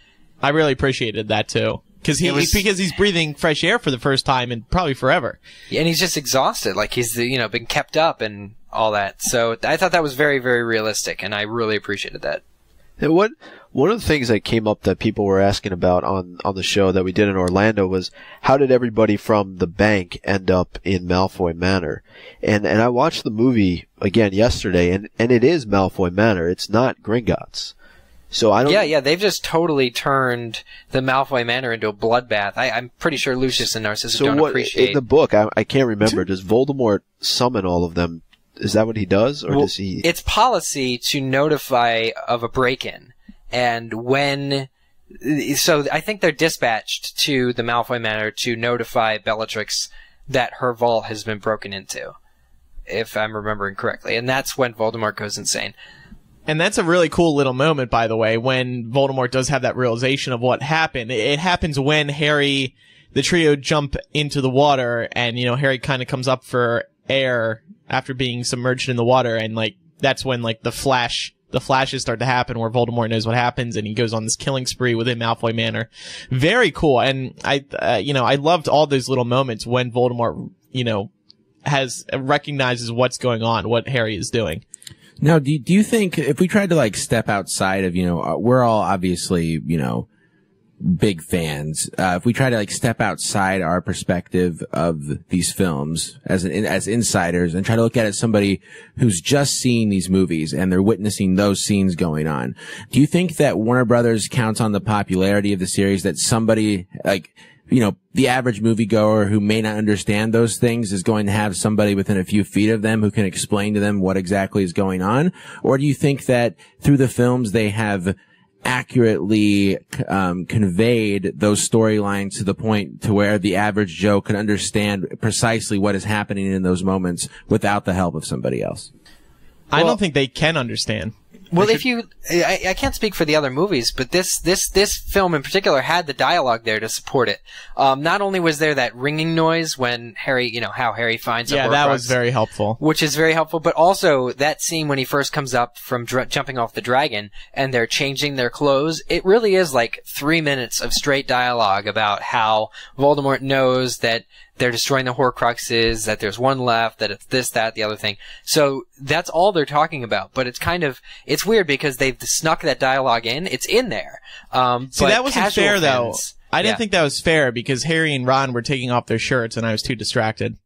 I really appreciated that too. Because he's breathing fresh air for the first time in probably forever. Yeah, and he's just exhausted. He's been kept up and all that. So I thought that was very, very realistic, and I really appreciated that. And one of the things that came up that people were asking about on the show that we did in Orlando was how did everybody from the bank end up in Malfoy Manor? And I watched the movie again yesterday, and it is Malfoy Manor. It's not Gringotts. So I don't. Yeah, they've just totally turned the Malfoy Manor into a bloodbath. I'm pretty sure Lucius and Narcissa don't appreciate. In the book, I can't remember. Does Voldemort summon all of them? Is that what he does, or does he? It's policy to notify of a break-in, and so I think they're dispatched to the Malfoy Manor to notify Bellatrix that her vault has been broken into, if I'm remembering correctly, and that's when Voldemort goes insane. And that's a really cool little moment, by the way, when Voldemort does have that realization of what happened. It happens when the trio jump into the water, and, Harry kind of comes up for air after being submerged in the water, and, that's when, the flashes start to happen where Voldemort knows what happens, and he goes on this killing spree within Malfoy Manor. Very cool. And I loved all those little moments when Voldemort, recognizes what's going on, what Harry is doing. Now, do you think if we tried to step outside of, we're all obviously, big fans. If we try to step outside our perspective of these films as insiders and try to look at it as somebody who's just seen these movies and they're witnessing those scenes going on, do you think that Warner Brothers counts on the popularity of the series that somebody the average moviegoer who may not understand those things is going to have somebody within a few feet of them who can explain to them what exactly is going on? Or do you think that through the films they have accurately conveyed those storylines to the point to where the average Joe can understand precisely what is happening in those moments without the help of somebody else? I don't think they can understand. Well, I can't speak for the other movies, but this film in particular had the dialogue there to support it. Not only was there that ringing noise when Harry, how Harry finds a Horcrux, that was very helpful. Which is very helpful, but also that scene when he first comes up from jumping off the dragon and they're changing their clothes. It really is 3 minutes of straight dialogue about how Voldemort knows that they're destroying the Horcruxes, that there's one left, that it's this, that, the other thing. So that's all they're talking about. But it's weird because they've snuck that dialogue in. It's in there. See, that wasn't fair, though. I didn't yeah. think that was fair because Harry and Ron were taking off their shirts and I was too distracted.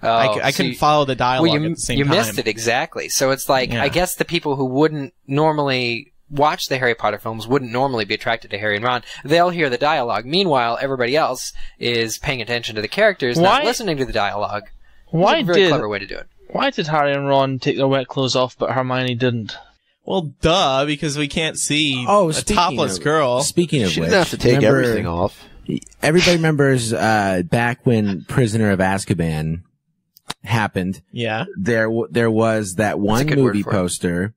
I couldn't follow the dialogue at the same time. You missed it, exactly. So it's I guess the people who wouldn't normally watch the Harry Potter films wouldn't normally be attracted to Harry and Ron. They'll hear the dialogue. Meanwhile, everybody else is paying attention to the characters, not listening to the dialogue. It's a very clever way to do it. Why did Harry and Ron take their wet clothes off, but Hermione didn't? Well, duh, because we can't see a topless girl. Speaking of she which, didn't have to take everything off. Everybody remembers back when Prisoner of Azkaban happened. Yeah, there was that one movie poster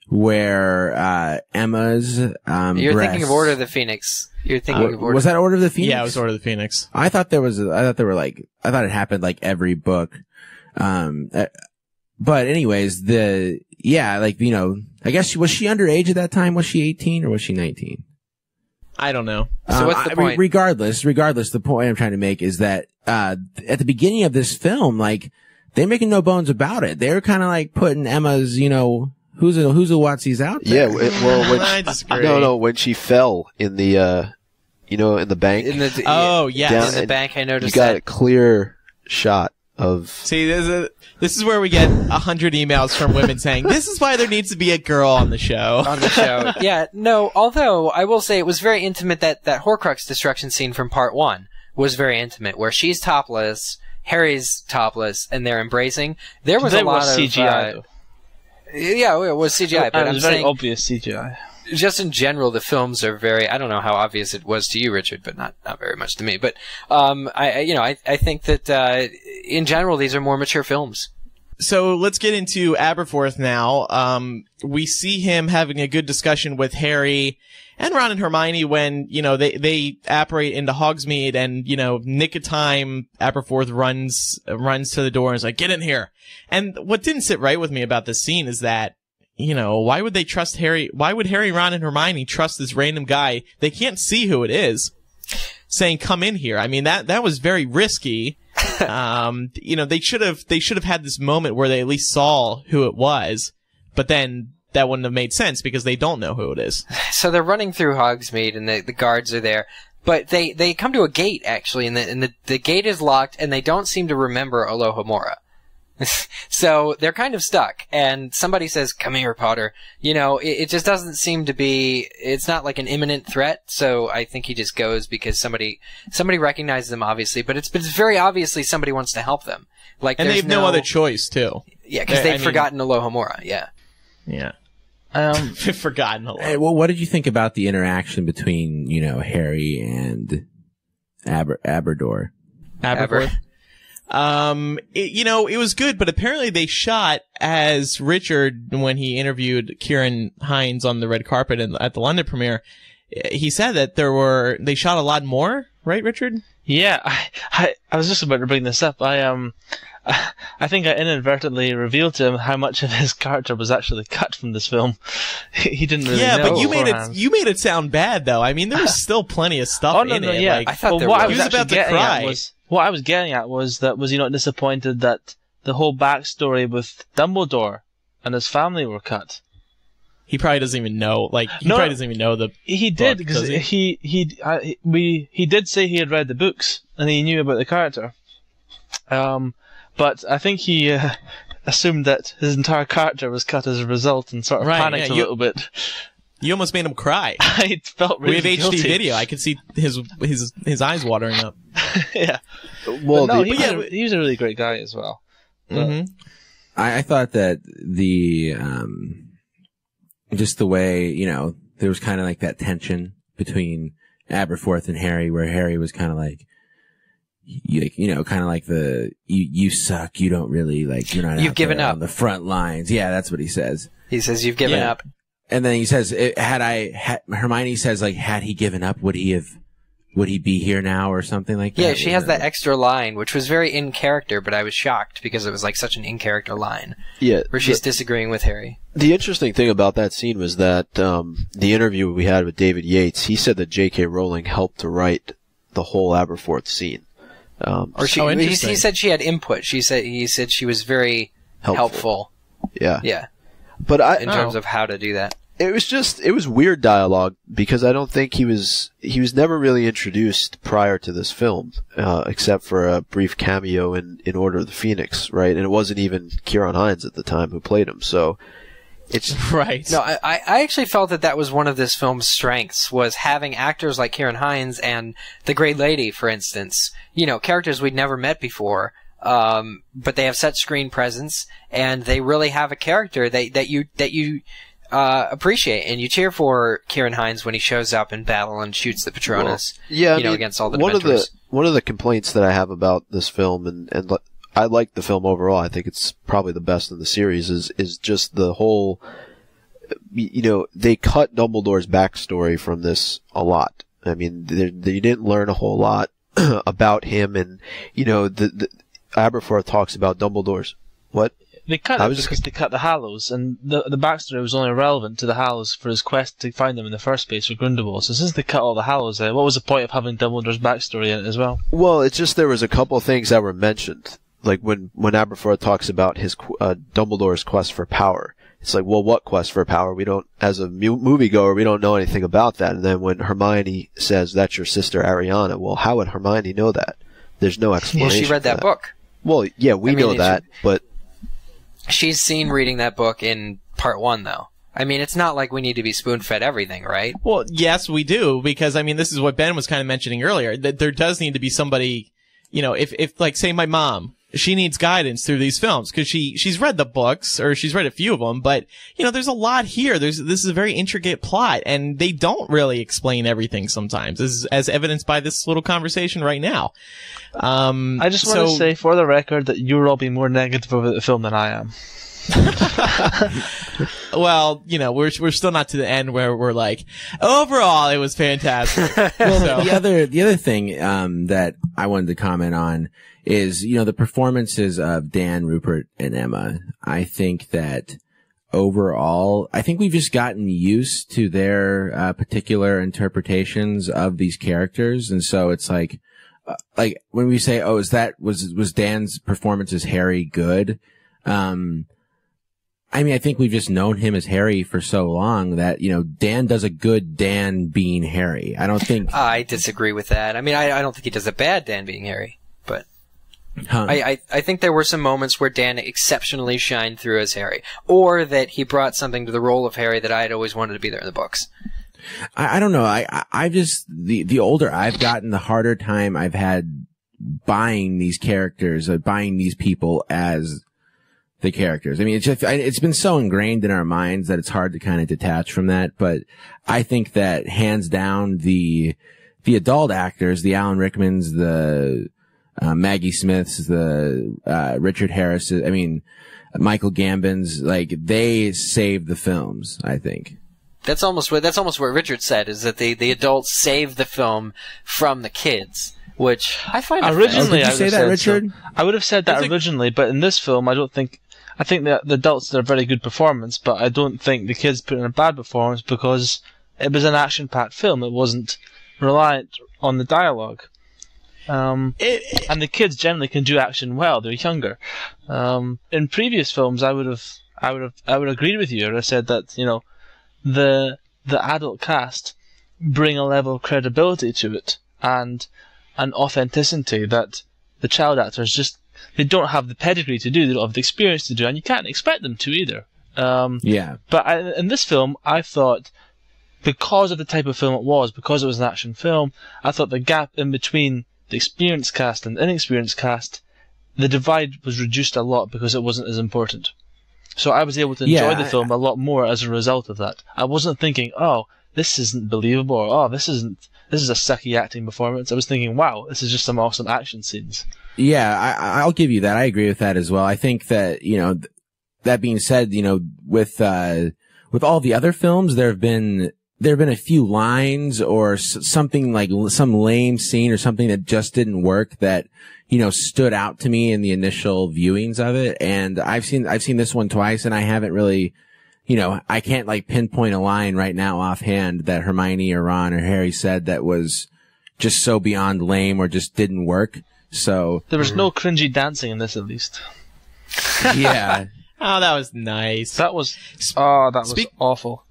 where Emma's You're thinking of Order of the Phoenix. You're thinking of Order. Was that Order of the Phoenix? Yeah, it was Order of the Phoenix. I thought it happened every book. But anyways, I guess was she underage at that time? Was she 18 or was she 19? I don't know. So what's the point? Regardless, the point I'm trying to make is that at the beginning of this film, they're making no bones about it. They're kind of like putting Emma's, who's a whatsie's out there. Yeah, I disagree. No, when she fell in the, in the bank. Yes. Down, In the bank, I noticed you got that. a clear shot of. See, this is where we get 100 emails from women saying, this is why there needs to be a girl on the show. On the show. Yeah, no, although I will say it was very intimate, that Horcrux destruction scene from part 1 was very intimate, where she's topless, Harry's topless, and they're embracing. There was a lot of CGI, though. Yeah, it was CGI, but it I'm was very saying, obvious CGI. just in general, the films are very, I don't know how obvious it was to you, Richard, but not very much to me. But, I think that, in general, these are more mature films. So let's get into Aberforth now. We see him having a good discussion with Harry and Ron and Hermione when, they apparate into Hogsmeade and, nick of time, Aberforth runs to the door and is like, get in here. And what didn't sit right with me about this scene is that, why would they trust Harry? Why would Harry, Ron, and Hermione trust this random guy? They can't see who it is saying, come in here. I mean, that was very risky. They should have had this moment where they at least saw who it was, but then that wouldn't have made sense because they don't know who it is. So they're running through Hogsmeade and the guards are there, but they come to a gate actually, and the gate is locked, and they don't seem to remember Alohomora. So they're kind of stuck, and somebody says, come here, Potter. It just doesn't seem to be, it's not like an imminent threat, so I think he just goes because somebody recognizes them, obviously, but it's very obviously somebody wants to help them. Like, and they have no other choice, too. Yeah, because they've forgotten Alohomora, yeah. Yeah. They've forgotten Alohomora. Hey, well, what did you think about the interaction between, Harry and Aberforth? It was good, but apparently they shot as Richard, when he interviewed Kieran Hines on the red carpet at the London premiere, he said that they shot a lot more, right, Richard? Yeah, I was just about to bring this up. I think I inadvertently revealed to him how much of his character was actually cut from this film. He didn't really know. Yeah, but beforehand. you made it sound bad though. I mean, there was still plenty of stuff in it. Yeah. Like, I thought what I he was was actually about to getting cry. at was what I was getting at was that was he not disappointed that the whole backstory with Dumbledore and his family were cut? He probably doesn't even know. Like, probably doesn't even know the. He did because he did say he had read the books and he knew about the character. But I think he assumed that his entire character was cut as a result and sort of panicked a little bit. You almost made him cry. I felt really We have guilty. HD video. I could see his eyes watering up. Yeah. Well, no, he was a really great guy as well. Mm-hmm. I thought that just the way, there was kind of like that tension between Aberforth and Harry, where Harry was kind of like, kind of like you suck, you don't really, like, you're not You've out given there up on the front lines. Yeah, that's what he says. He says, you've given up. And then he says, Hermione says, like, had he given up, would he be here now or something like that? Yeah, she has that extra line, which was very in character, but I was shocked because it was like such an in character line. Yeah. Where she's disagreeing with Harry. The interesting thing about that scene was that, the interview we had with David Yates, he said that J.K. Rowling helped to write the whole Aberforth scene. He said she had input. He said she was very helpful. Yeah. Yeah. But in terms of how to do that. It was weird dialogue because I don't think he was never really introduced prior to this film, except for a brief cameo in Order of the Phoenix, right? And it wasn't even Kieran Hines at the time who played him, so it's right. No, I actually felt that was one of this film's strengths, was having actors like Kieran Hines and the Great Lady, for instance, characters we'd never met before. But they have such screen presence, and they really have a character that you appreciate, and you cheer for Kieran Hines when he shows up in battle and shoots the Patronus. Against all the Dementors. One of the complaints that I have about this film, and I like the film overall. I think it's probably the best in the series. Is just the whole. They cut Dumbledore's backstory from this a lot. I mean, they didn't learn a whole lot about him, and the Aberforth talks about Dumbledore's. What? They cut it because they cut the Hallows, and the backstory was only relevant to the Hallows for his quest to find them in the first place for Grindelwald. So since they cut all the Hallows out, what was the point of having Dumbledore's backstory in it as well? Well, it's just there was a couple of things that were mentioned. like when Aberforth talks about his Dumbledore's quest for power, it's like, well, what quest for power? We don't, as a moviegoer, we don't know anything about that. And then when Hermione says that's your sister Ariana, well, how would Hermione know that? There's no explanation. Well, she read that book. Well, yeah, we know that, but she's seen reading that book in part 1, though. I mean, it's not like we need to be spoon-fed everything, right? Well, yes, we do, because, I mean, this is what Ben was kind of mentioning earlier, that there does need to be somebody, you know, if like, say my mom, she needs guidance through these films, because she's read the books, or she's read a few of them, but, you know, there's a lot here. This is a very intricate plot, and they don't really explain everything sometimes, as evidenced by this little conversation right now. I just want to say, for the record, that you're all being more negative about the film than I am. Well, you know, we're still not to the end where we're like, overall, it was fantastic. Well, the other thing that I wanted to comment on is, you know, the performances of Dan, Rupert, and Emma. I think that overall, I think we've just gotten used to their particular interpretations of these characters, and so it's like when we say, "Oh, was Dan's performance as Harry good?" I mean, I think we've just known him as Harry for so long that, you know, Dan does a good Dan being Harry. I don't think... I disagree with that. I mean, I don't think he does a bad Dan being Harry, but... I think there were some moments where Dan exceptionally shined through as Harry, or that he brought something to the role of Harry that I had always wanted to be there in the books. I don't know. I just... The older I've gotten, the harder time I've had buying these characters, buying these people as... the characters. I mean, it's been so ingrained in our minds that it's hard to kind of detach from that. But I think that hands down, the adult actors, the Alan Rickmans, the Maggie Smiths, the Richard Harris, I mean, Michael Gambons, like, they saved the films, I think. That's almost what Richard said, is that the adults saved the film from the kids. Which I find originally. Did you say that, Richard? So. I would have said that originally, but in this film, I think that the adults did a very good performance, but I don't think the kids put in a bad performance because it was an action-packed film. It wasn't reliant on the dialogue. And the kids generally can do action well. They're younger. In previous films, I would agree with you. I said that, you know, the adult cast bring a level of credibility to it and an authenticity that the child actors just, they don't have the pedigree to do, they don't have the experience to do, and you can't expect them to either. Yeah. But in this film, I thought, because of the type of film it was, because it was an action film, I thought the gap in between the experienced cast and the inexperienced cast, the divide was reduced a lot because it wasn't as important. So I was able to enjoy the film a lot more as a result of that. I wasn't thinking, oh, this isn't believable, or oh, this is a sucky acting performance. I was thinking, wow, this is just some awesome action scenes. Yeah, I'll give you that. I agree with that as well. I think that, you know, that being said, you know, with all the other films, there have been a few lines or something like some lame scene or something that just didn't work that, you know, stood out to me in the initial viewings of it. And I've seen this one twice, and I haven't really, you know, I can't like pinpoint a line right now offhand that Hermione or Ron or Harry said that was just so beyond lame or just didn't work. So there was no cringy dancing in this, at least. Yeah. Oh, that was nice. That was awful.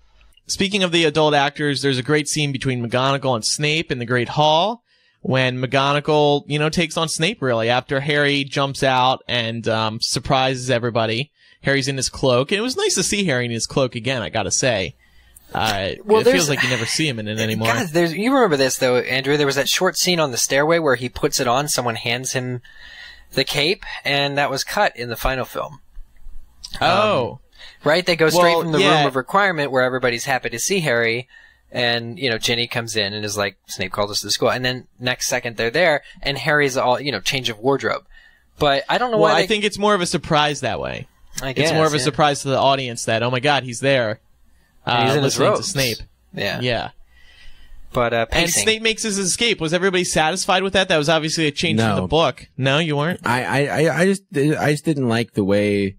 Speaking of the adult actors, there's a great scene between McGonagall and Snape in the Great Hall when McGonagall, you know, takes on Snape really after Harry jumps out and surprises everybody. Harry's in his cloak, and it was nice to see Harry in his cloak again, I gotta say. It feels like you never see him in it anymore. God, you remember this, though, Andrew? There was that short scene on the stairway where he puts it on, someone hands him the cape, and that was cut in the final film. Oh. Right? They go straight from the room of requirement where everybody's happy to see Harry, and, you know, Ginny comes in and is like, Snape called us to the school, and then next second they're there, and Harry's all, you know, change of wardrobe. But I don't know why I think it's more of a surprise that way. I guess, it's more of a surprise to the audience that, oh my god, he's there. He's in his listening robes. to Snape. Yeah. Yeah. But, pacing. And Snape makes his escape. Was everybody satisfied with that? That was obviously a change from the book. No, you weren't? I just didn't like the way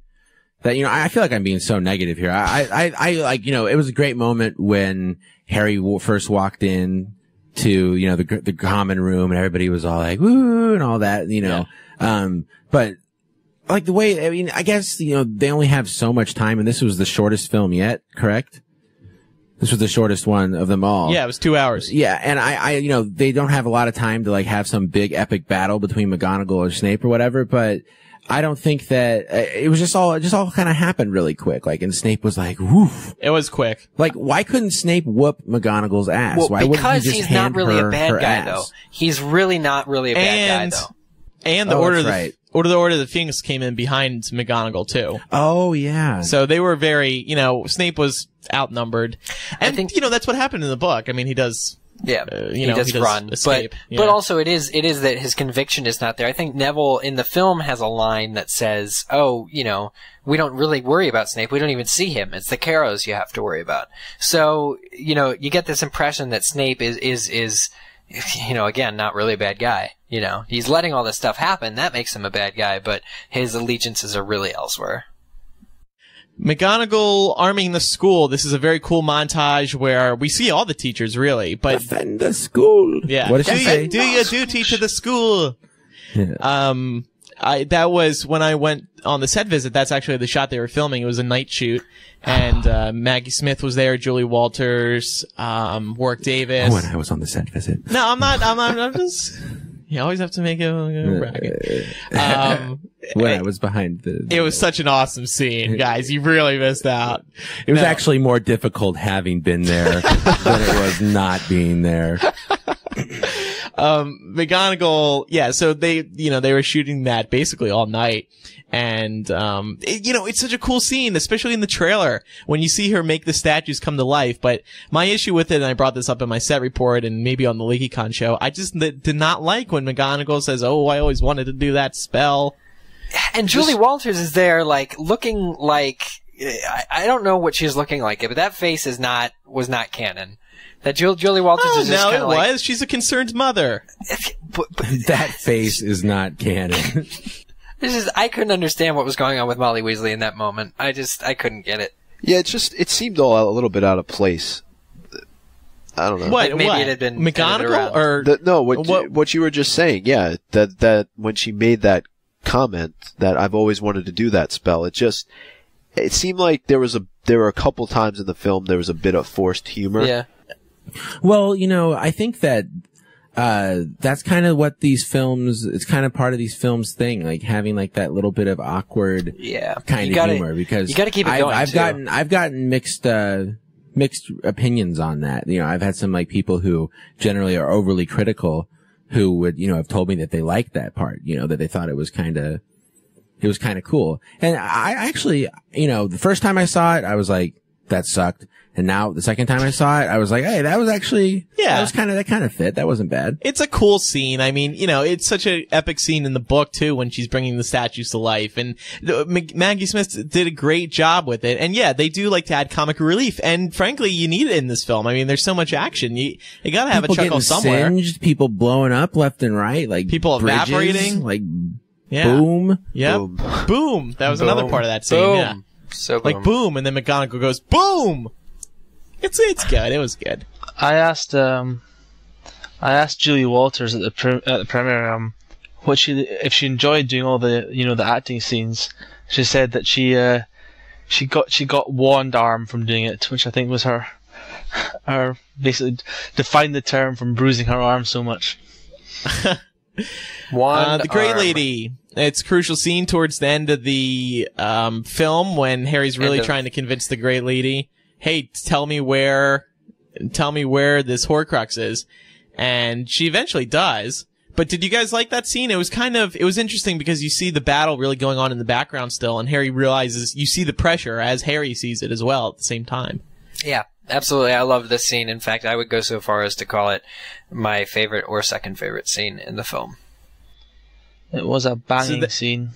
that, you know, I feel like I'm being so negative here. I like, you know, it was a great moment when Harry first walked in to, you know, the common room and everybody was all like, woo, and all that, you know. Yeah. But like the way, I mean, I guess, they only have so much time, and this was the shortest film yet, correct? This was the shortest one of them all. Yeah, it was 2 hours. Yeah, and they don't have a lot of time to like have some big epic battle between McGonagall or Snape or whatever, but I don't think that it was just all kind of happened really quick. Like, and Snape was like, woof. It was quick. Like, why couldn't Snape whoop McGonagall's ass? Well, why because he just he's not really a bad guy, ass? though. He's really not really a bad guy, though. And the Order of the Phoenix came in behind McGonagall too. Oh yeah. So they were very, Snape was outnumbered, and I think, that's what happened in the book. I mean, he does. Yeah, he does run, escape. But also it is that his conviction is not there. I think Neville in the film has a line that says, "Oh, we don't really worry about Snape. We don't even see him. It's the Carrows you have to worry about." So you get this impression that Snape is again, not really a bad guy. He's letting all this stuff happen. That makes him a bad guy, but his allegiances are really elsewhere. McGonagall arming the school. This is a very cool montage where we see all the teachers, really. But defend the school. Yeah. What did she say? Do your duty to the school. Yeah. That was when I went on the set visit. That's actually the shot they were filming. It was a night shoot. And Maggie Smith was there, Julie Walters, Warwick Davis. When I was on the set visit. No, I'm just... You always have to make a bracket. When I was behind it was such an awesome scene, guys. You really missed out. It was actually more difficult having been there than it was not being there. McGonagall, yeah, so they were shooting that basically all night. And, it's such a cool scene, especially in the trailer, when you see her make the statues come to life. But my issue with it, and I brought this up in my set report and maybe on the LeakyCon show, I just did not like when McGonagall says, "Oh, I always wanted to do that spell." And Julie Walters is there, like, looking like, I don't know what she's looking like, but that face was not canon. That Julie Walters is just kind of like... No, it was. She's a concerned mother. But that face is not canon. I couldn't understand what was going on with Molly Weasley in that moment. I couldn't get it. Yeah, it seemed all a little bit out of place. I don't know. Maybe it had been McGonagall or what you were just saying? Yeah, that when she made that comment that I've always wanted to do that spell, it seemed like there were a couple times in the film there was a bit of forced humor. Yeah. Well, I think that that's kind of what these films, it's kind of part of these films thing, like having like that little bit of awkward kind of humor, because you gotta keep it going. I've gotten mixed opinions on that. I've had some like people who generally are overly critical who would, have told me that they liked that part, that they thought it was kind of cool. And I actually, the first time I saw it, I was like, that sucked. And now the second time I saw it, I was like, hey, that was actually, that kind of fit. That wasn't bad. It's a cool scene. I mean, it's such an epic scene in the book too when she's bringing the statues to life. And Maggie Smith did a great job with it. And yeah, they do like to add comic relief. And frankly, you need it in this film. I mean, there's so much action. You gotta have people a chuckle somewhere. Singed, people blowing up left and right, like people bridges, evaporating, like boom. Yep. Boom. That was another part of that scene. Boom. Yeah. So like boom, and then McGonagall goes boom. It's good. It was good. I asked Julie Walters at the premiere if she enjoyed doing all the the acting scenes. She said that she got wand arm from doing it, which I think was her basically defined the term from bruising her arm so much. The Great Lady. It's a crucial scene towards the end of the film when Harry's really trying to convince the Great Lady, hey, tell me where this Horcrux is. And she eventually does. But did you guys like that scene? It was interesting because you see the battle really going on in the background still, and Harry realizes, you see the pressure as Harry sees it as well at the same time. Yeah, absolutely. I love this scene. In fact, I would go so far as to call it my favorite or second favorite scene in the film. It was a banging scene.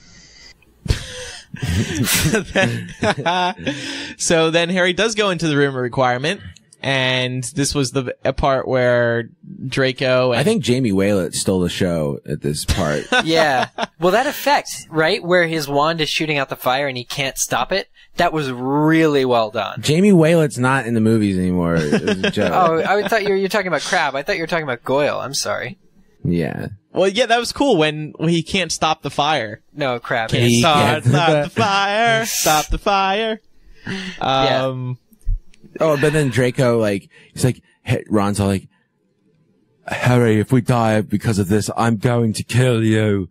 So then Harry does go into the room of requirement, and this was the part where Draco and... I think Jamie Waylett stole the show at this part. Yeah. Well, that effect, right, where his wand is shooting out the fire and he can't stop it, that was really well done. Jamie Waylett's not in the movies anymore. It was a joke. Oh, I thought you were talking about Crabbe. I thought you were talking about Goyle. I'm sorry. Yeah. Well, yeah, that was cool when he can't stop the fire. No, crap. Can't stop the fire. Stop the fire. Oh, but then Draco, like, he's like, Ron's all like, Harry, if we die because of this, I'm going to kill you.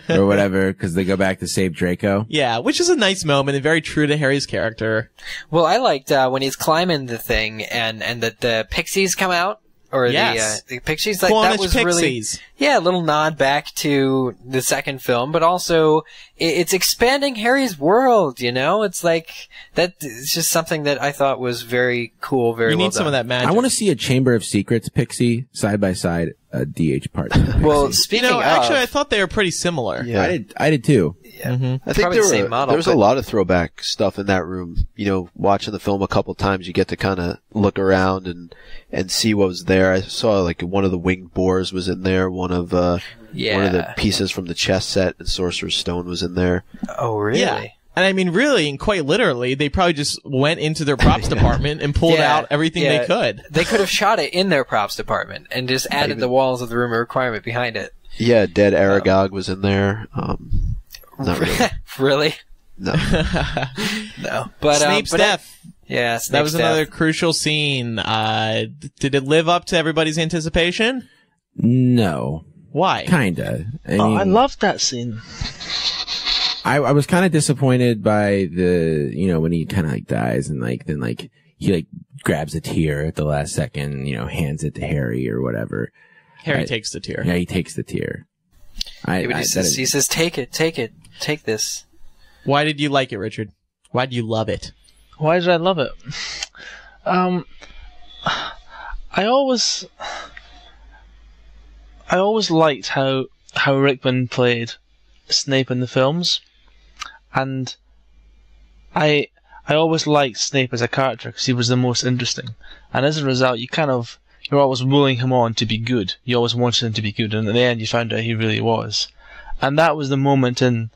Or whatever, because they go back to save Draco. Yeah, which is a nice moment and very true to Harry's character. Well, I liked when he's climbing the thing and the pixies come out. Or yes. the pixies, like, Cornish that was pixies. Really, a little nod back to the second film, but also it's expanding Harry's world, you know? It's like, it's just something that I thought was very cool, very well done. You need some of that magic. I want to see a Chamber of Secrets pixie side by side, a DH part. Well, speaking of... actually, I thought they were pretty similar. Yeah. I did too. Yeah. Mm-hmm. I think there was but... a lot of throwback stuff in that room. You know, watching the film a couple times, you get to kind of look around and see what was there. I saw like one of the winged boars was in there. One of the pieces from the chess set and Sorcerer's Stone was in there. Oh, really? Yeah. And I mean, really, and quite literally, they probably just went into their props department and pulled out everything they could. They could have shot it in their props department and just added the walls of the room of requirement behind it. Yeah, dead Aragog was in there. Not really. Really? No. No. But Snape's death. Yeah, Snape's that was death. another crucial scene. Did it live up to everybody's anticipation? No. Why? Kinda. I mean, I loved that scene. I was kind of disappointed by when he kind of like dies and then he like grabs a tear at the last second, hands it to Harry or whatever. Harry takes the tear. Yeah, he takes the tear. He says, take it, take this. Why did you like it, Richard? Why do you love it? Why did I love it? I always liked how Rickman played Snape in the films, and I always liked Snape as a character because he was the most interesting, and as a result, you're always willing him on to be good. You always wanted him to be good, and in the end, you found out he really was. And that was the moment in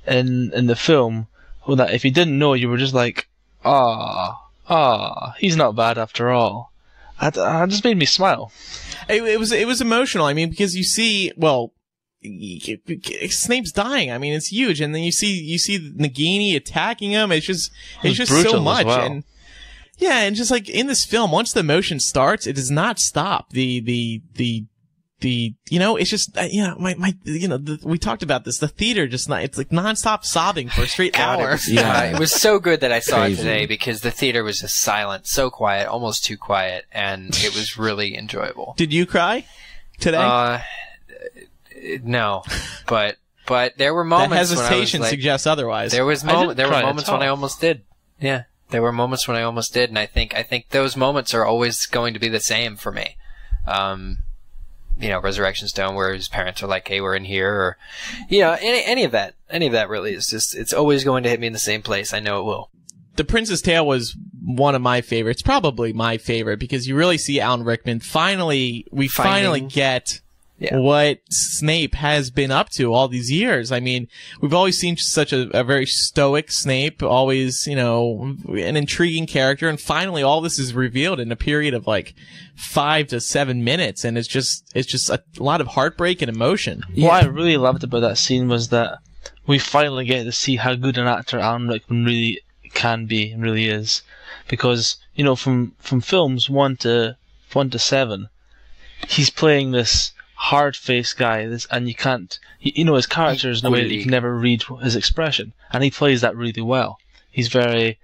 the film that if you didn't know, you were just like, he's not bad after all. It just made me smile. It was emotional. I mean, because you see, Snape's dying. I mean, it's huge, and then you see Nagini attacking him. It's just so much, well. and just like in this film, once the emotion starts, it does not stop. It's just we talked about this. The theater it's like nonstop sobbing for a straight hour. It was so good that I saw it today because the theater was just silent, so quiet, almost too quiet, and it was really enjoyable. Did you cry today? No, but there were moments. That hesitation when I was suggests otherwise. There were moments when I almost did. Yeah, there were moments when I almost did, and I think those moments are always going to be the same for me. Resurrection Stone, where his parents are like, "Hey, we're in here," or any of that really is just, it's always going to hit me in the same place. I know it will. The Prince's Tale was one of my favorites, probably my favorite, because you really see Alan Rickman finally get what Snape has been up to all these years. I mean, we've always seen such a very stoic Snape, always, an intriguing character, and finally all this is revealed in a period of like 5 to 7 minutes, and it's just a lot of heartbreak and emotion. Yeah. What I really loved about that scene was that we finally get to see how good an actor Alan Rickman really can be and really is, because from films 1 to 7, he's playing this hard-faced guy, and you can't, his character is in a way that you can never read his expression, and he plays that really well. He's very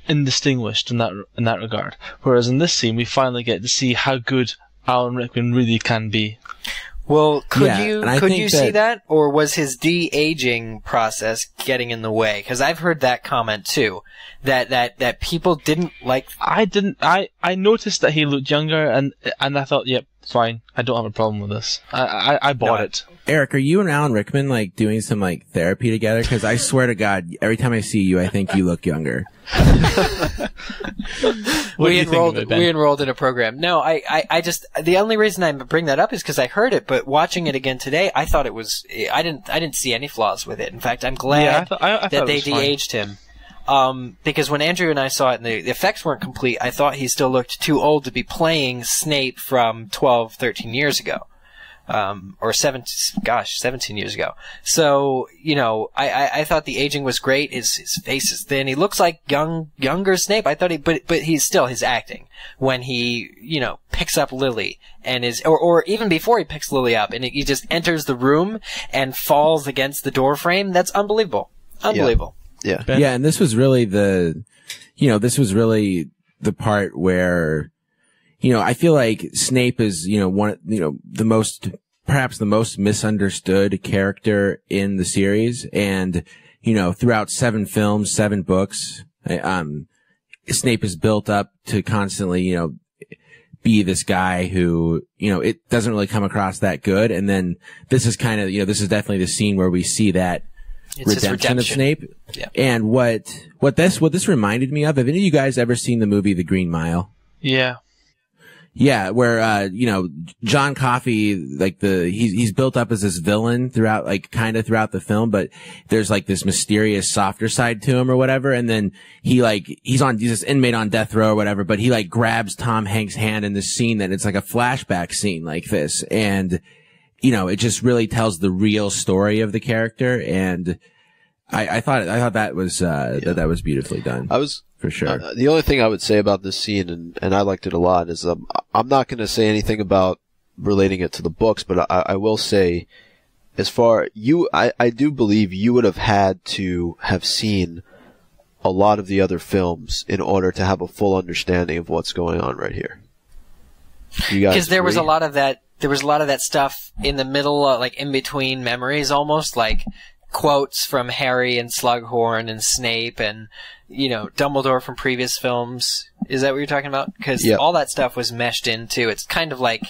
indistinguished in that regard. Whereas in this scene, we finally get to see how good Alan Rickman really can be. Well, could you see that, or was his de-aging process getting in the way? Because I've heard that comment too, that people didn't like. I didn't. I noticed that he looked younger, and I thought, yep, fine. I don't have a problem with this. I bought it. Eric, are you and Alan Rickman like doing some like therapy together? Because I swear to God, every time I see you, I think you look younger. We enrolled in a program. No, I just, the only reason I bring that up is because I heard it, but watching it again today, I thought it was, I didn't see any flaws with it. In fact, I'm glad that they de-aged him. Because when Andrew and I saw it and the effects weren't complete, I thought he still looked too old to be playing Snape from 12, 13 years ago. or 17 years ago. So, I thought the aging was great. His face is thin. He looks like younger Snape. I thought but he's still his acting when he, picks up Lily and or even before he picks Lily up and he just enters the room and falls against the door frame. That's unbelievable. Unbelievable. Yeah. Yeah. And this was really the part where, I feel like Snape is, perhaps the most misunderstood character in the series. And, throughout 7 films, 7 books, Snape is built up to constantly, be this guy who, it doesn't really come across that good. And then this is kind of, this is definitely the scene where we see that redemption of Snape. Yeah. And what this reminded me of, have any of you guys ever seen the movie The Green Mile? Yeah. Yeah, where, John Coffey, he's built up as this villain throughout the film, but there's this mysterious softer side to him or whatever. And then he's this inmate on death row or whatever, but he grabs Tom Hanks' hand in this scene that it's like a flashback scene like this. And, it just really tells the real story of the character. And I thought that was, that was beautifully done. For sure. The only thing I would say about this scene, and I liked it a lot, is I'm not going to say anything about relating it to the books, but I will say, as far I do believe you would have had to have seen a lot of the other films in order to have a full understanding of what's going on right here. Because there was a lot of that. There was a lot of that stuff in the middle, in between memories, almost quotes from Harry and Slughorn and Snape and, Dumbledore from previous films. Is that what you're talking about? Because all that stuff was meshed into. It's kind of like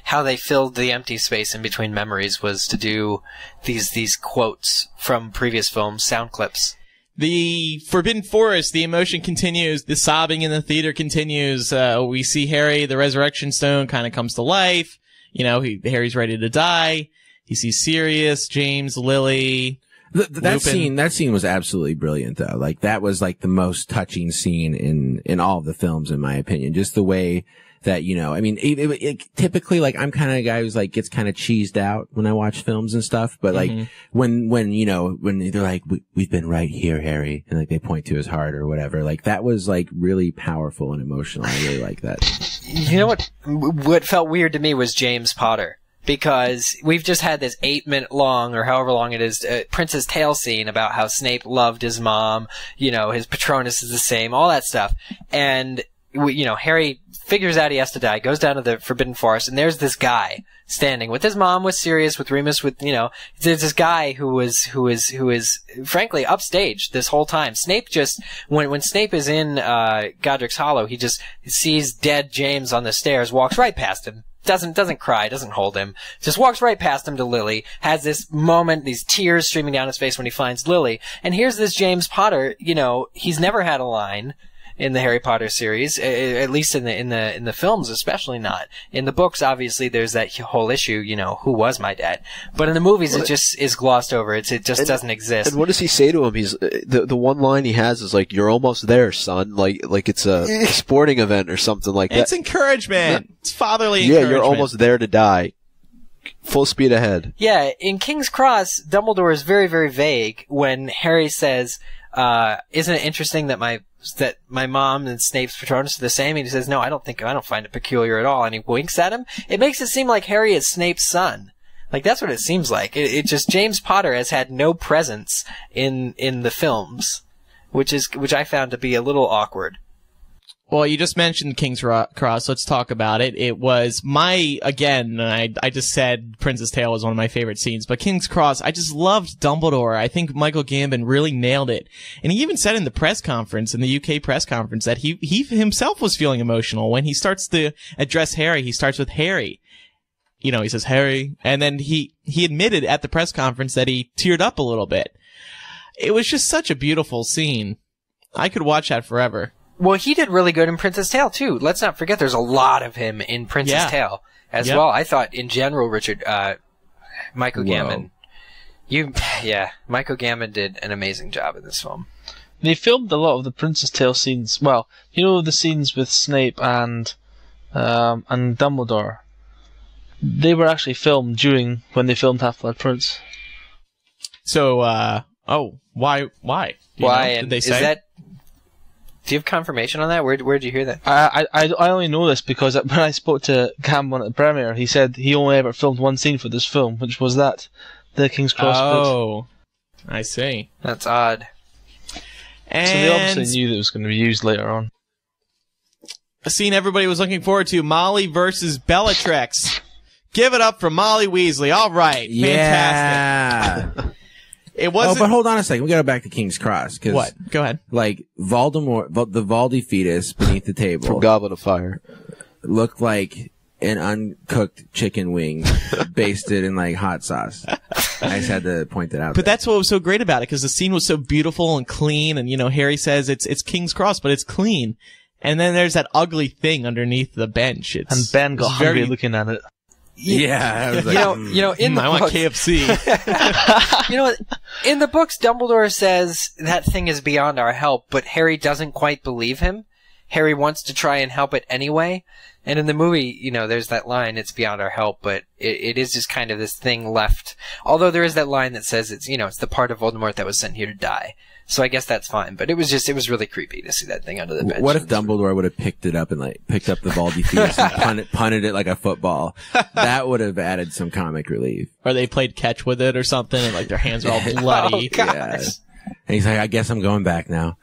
how they filled the empty space in between memories was to do these quotes from previous films, sound clips. The Forbidden Forest, the emotion continues, the sobbing in the theater continues. We see Harry, the Resurrection Stone kind of comes to life. Harry's ready to die. He sees Sirius, James, Lily. That scene was absolutely brilliant though. That was the most touching scene in all of the films in my opinion. Just the way that, typically I'm kind of a guy who's gets kind of cheesed out when I watch films and stuff. But when they're we've been right here, Harry, and they point to his heart or whatever, that was really powerful and emotional. I really like that. You know what felt weird to me was James Potter. Because we've just had this 8-minute long, or however long it is, Prince's Tale scene about how Snape loved his mom, his Patronus is the same, all that stuff. And, Harry figures out he has to die, goes down to the Forbidden Forest, and there's this guy standing with his mom, with Sirius, with Remus, with, there's this guy who is frankly upstaged this whole time. Snape when Snape is in, Godric's Hollow, he just sees dead James on the stairs, walks right past him. Doesn't cry, doesn't hold him, just walks right past him to Lily, has this moment, these tears streaming down his face when he finds Lily, and here's this James Potter, he's never had a line in the Harry Potter series, at least in the films, especially not. In the books, obviously, there's that whole issue, who was my dad? But in the movies, it just is glossed over. It just doesn't exist. And what does he say to him? He's, the one line he has is you're almost there, son. Like it's a sporting event or something like that. It's encouragement. It's fatherly encouragement. Yeah, you're almost there to die. Full speed ahead. Yeah, in King's Cross, Dumbledore is very, very vague when Harry says, isn't it interesting that my mom and Snape's Patronus are the same? And he says, no, I don't find it peculiar at all. And he winks at him. It makes it seem like Harry is Snape's son. That's what it seems like. It just, James Potter has had no presence in the films, which I found to be a little awkward. Well, you just mentioned King's Cross. Let's talk about it. It was I just said Prince's Tale was one of my favorite scenes, but King's Cross, I just loved Dumbledore. I think Michael Gambon really nailed it. And he even said in the press conference, in the UK press conference, that he himself was feeling emotional. When he starts to address Harry, he starts with Harry. He says, Harry. And then he admitted at the press conference that he teared up a little bit. It was just such a beautiful scene. I could watch that forever. Well, he did really good in Prince's Tale, too. Let's not forget there's a lot of him in Prince's Tale as well. I thought, in general, Richard, Michael Gambon. Michael Gambon did an amazing job in this film. They filmed a lot of the Prince's Tale scenes. Well, the scenes with Snape and Dumbledore. they were actually filmed during when they filmed Half-Blood Prince. So, why? Why? Why? Did they say? Is that? Do you have confirmation on that? Where'd you hear that? I only know this because when I spoke to Cameron at the premiere, he said he only ever filmed one scene for this film, which was the King's Cross bit. Oh, I see. That's odd. And So they obviously knew that it was going to be used later on. a scene everybody was looking forward to: Molly versus Bellatrix. Give it up for Molly Weasley. All right, fantastic. Yeah. It wasn't. but hold on a second. We got to go back to King's Cross. Cause, What? Go ahead. Like, Voldemort, the Valdi fetus beneath the table From Goblet of Fire. looked like an uncooked chicken wing basted in, like, hot sauce. I just had to point that out. But that's what was so great about it, because the scene was so beautiful and clean, and, Harry says it's King's Cross, but it's clean. And then there's that ugly thing underneath the bench. And Ben got hungry looking at it. Yeah. I was like, in the I want books, KFC. in the books, Dumbledore says that thing is beyond our help, but Harry doesn't quite believe him. Harry wants to try and help it anyway. And in the movie, there's that line, it's beyond our help, but it is just kind of this thing left. Although there is that line that says it's the part of Voldemort that was sent here to die. So I guess that's fine. But it was really creepy to see that thing under the bench. What if Dumbledore would have picked it up and, like, picked up the Valdi fetus and punted it like a football? That would have added some comic relief. Or they played catch with it or something, and, like, their hands are all bloody. Oh, gosh. Yeah. And he's like, I guess I'm going back now.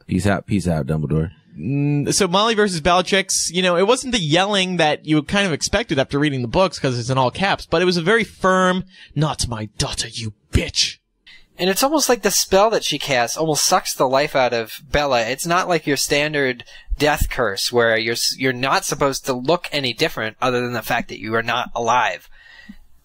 Peace out, Dumbledore. So Molly versus Bellatrix, it wasn't the yelling that you kind of expected after reading the books, because it's in all caps, but it was a very firm, "Not my daughter, you bitch." And it's almost like the spell that she casts almost sucks the life out of Bella. It's not like your standard death curse where you're not supposed to look any different other than the fact that you are not alive.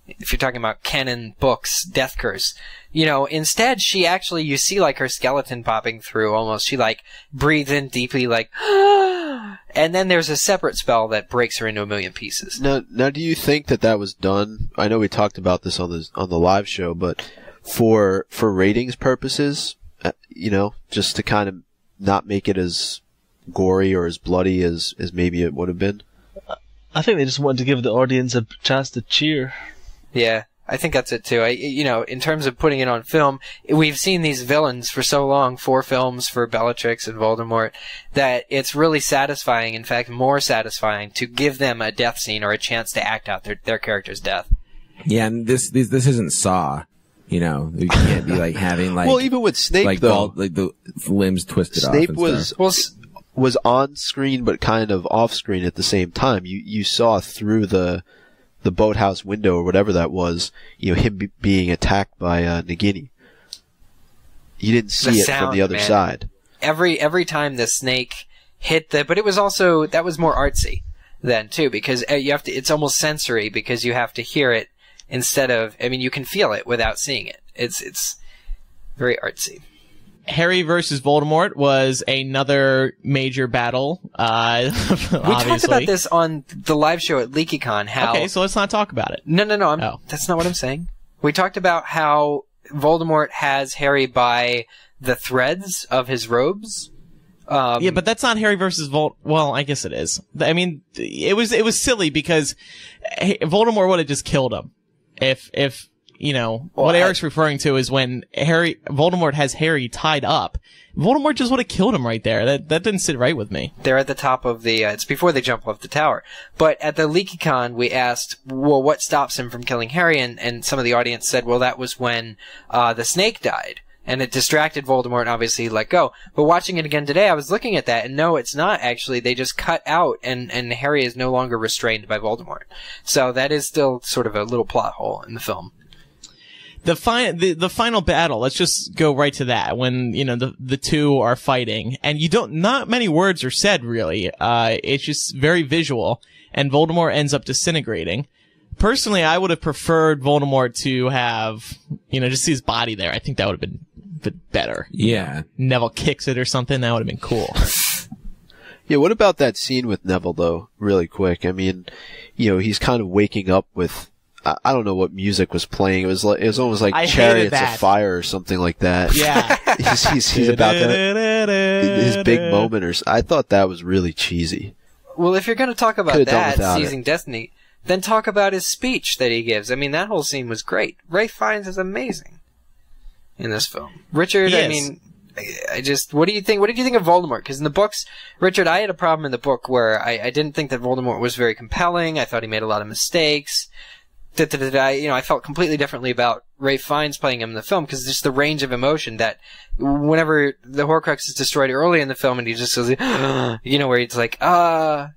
If you're talking about canon books, death curse. Instead she actually, you see like her skeleton popping through almost. She like breathes in deeply like, and then there's a separate spell that breaks her into a million pieces. Now, do you think that was done? I know we talked about this on the live show, but for ratings purposes, just to kind of not make it as gory or as bloody as maybe it would have been. I think they just wanted to give the audience a chance to cheer. Yeah, I think that's it too. In terms of putting it on film, we've seen these villains for so long, 4 films for Bellatrix and Voldemort, that it's really satisfying, in fact more satisfying, to give them a death scene or a chance to act out their character's death. Yeah, and this isn't Saw. You can't be like having like. Well, even with Snape, like though, like the limbs twisted Snape off. Snape was on screen, but kind of off screen at the same time. You saw through the boathouse window or whatever that was, him being attacked by Nagini. You didn't see it from the other side. Every time the snake hit but it was also, that was more artsy then too, because it's almost sensory, because you have to hear it instead of, you can feel it without seeing it. It's very artsy. Harry versus Voldemort was another major battle. We talked about this on the live show at LeakyCon. Okay, so let's not talk about it. No. That's not what I'm saying. We talked about how Voldemort has Harry by the threads of his robes. Yeah, but that's not Harry versus Well, I guess it is. It was silly because Voldemort would have just killed him. If what Eric's referring to is when Voldemort has Harry tied up. Voldemort just would have killed him right there. That didn't sit right with me. They're at the top of it's before they jump off the tower. But at the LeakyCon, we asked, well, what stops him from killing Harry? And some of the audience said, well, that was when the snake died. And it distracted Voldemort and obviously he let go. But watching it again today, I was looking at that, and no, it's not actually. They just cut out, and Harry is no longer restrained by Voldemort. So that is still sort of a little plot hole in the film. The final battle, let's just go right to that, when, the two are fighting, and not many words are said, really. It's just very visual, and Voldemort ends up disintegrating. Personally, I would have preferred Voldemort to have, just see his body there. I think that would have been better. Yeah. Neville kicks it or something, that would have been cool. Yeah, what about that scene with Neville, though, really quick? He's kind of waking up with, I don't know what music was playing. It was almost like Chariots of Fire or something like that. Yeah. he's about his big moment, I thought that was really cheesy. Well, if you're going to talk about that, Seizing Destiny, then talk about his speech that he gives. I mean, that whole scene was great. Ralph Fiennes is amazing in this film. Richard, I mean, what do you think? What did you think of Voldemort? Because in the books, Richard, I had a problem in the book where I didn't think that Voldemort was very compelling. I thought he made a lot of mistakes. I felt completely differently about Ralph Fiennes playing him in the film because just the range of emotion that whenever the Horcrux is destroyed early in the film and he just goes, where he's like,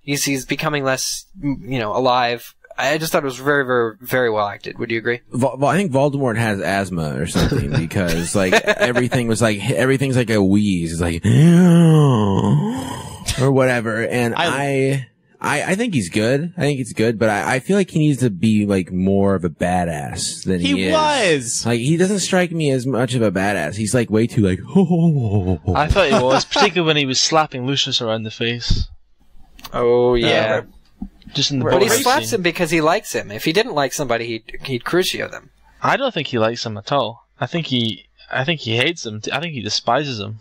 he's becoming less, alive. I just thought it was very, very, very well acted. Would you agree? I think Voldemort has asthma or something because everything's like a wheeze. It's like, or whatever. And I think he's good. I think it's good, but I feel like he needs to be more of a badass than he is. He was! He doesn't strike me as much of a badass. He's way too I thought he was, particularly when he was slapping Lucius around the face. Oh, yeah. Just in the But he slaps him because he likes him. If he didn't like somebody, he'd Crucio them. I don't think he likes him at all. I think he hates him. I think he despises him.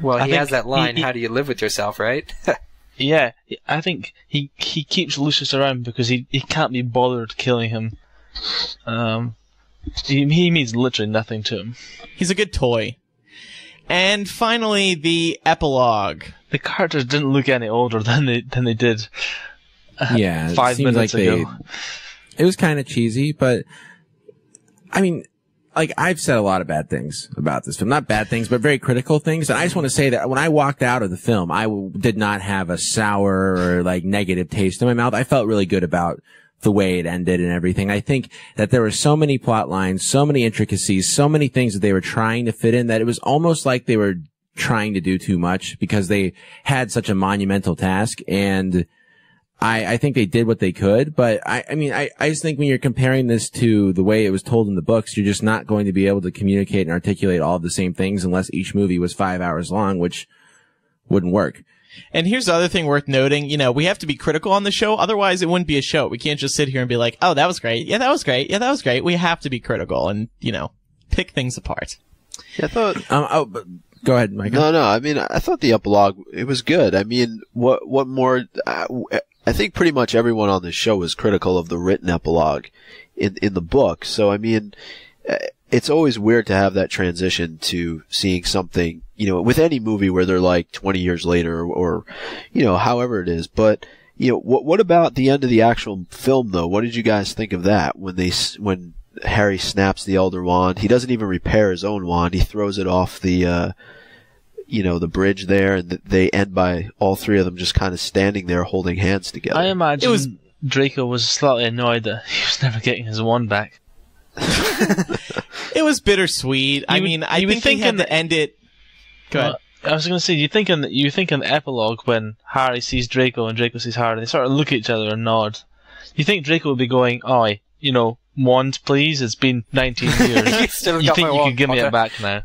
Well, he has that line, how do you live with yourself, right? Yeah, I think he keeps Lucius around because he can't be bothered killing him. He means literally nothing to him. He's a good toy. And finally, the epilogue. The characters didn't look any older than they did. 5 minutes ago. It was kind of cheesy, but I mean, I've said a lot of bad things about this film. Not bad things, but very critical things. And I just want to say that when I walked out of the film, I did not have a sour or negative taste in my mouth. I felt really good about the way it ended and everything. I think that there were so many plot lines, so many intricacies, so many things that they were trying to fit in that it was almost like they were trying to do too much because they had such a monumental task. And I think they did what they could, but I just think when you're comparing this to the way it was told in the books, you're just not going to be able to communicate and articulate all of the same things unless each movie was 5 hours long, which wouldn't work. And here's the other thing worth noting. We have to be critical on the show. Otherwise, it wouldn't be a show. We can't just sit here and be like, oh, that was great. Yeah, that was great. Yeah, that was great. We have to be critical and, pick things apart. Yeah, I thought... Go ahead, Mike. No. I mean, I thought the epilogue, it was good. I mean, what more... I think pretty much everyone on this show was critical of the written epilogue in the book. So, I mean, it's always weird to have that transition to seeing something, with any movie where they're 20 years later or however it is. But, what about the end of the actual film though? What did you guys think of that when Harry snaps the Elder Wand? He doesn't even repair his own wand. He throws it off the bridge there, and they end by all three of them just kind of standing there holding hands together. I imagine Draco was slightly annoyed that he was never getting his wand back. It was bittersweet. I think they had to end it. Go ahead. I was going to say, you think in the epilogue when Harry sees Draco and Draco sees Harry, they sort of look at each other and nod. You think Draco would be going, wand please, it's been 19 years. You think you could give me it back now?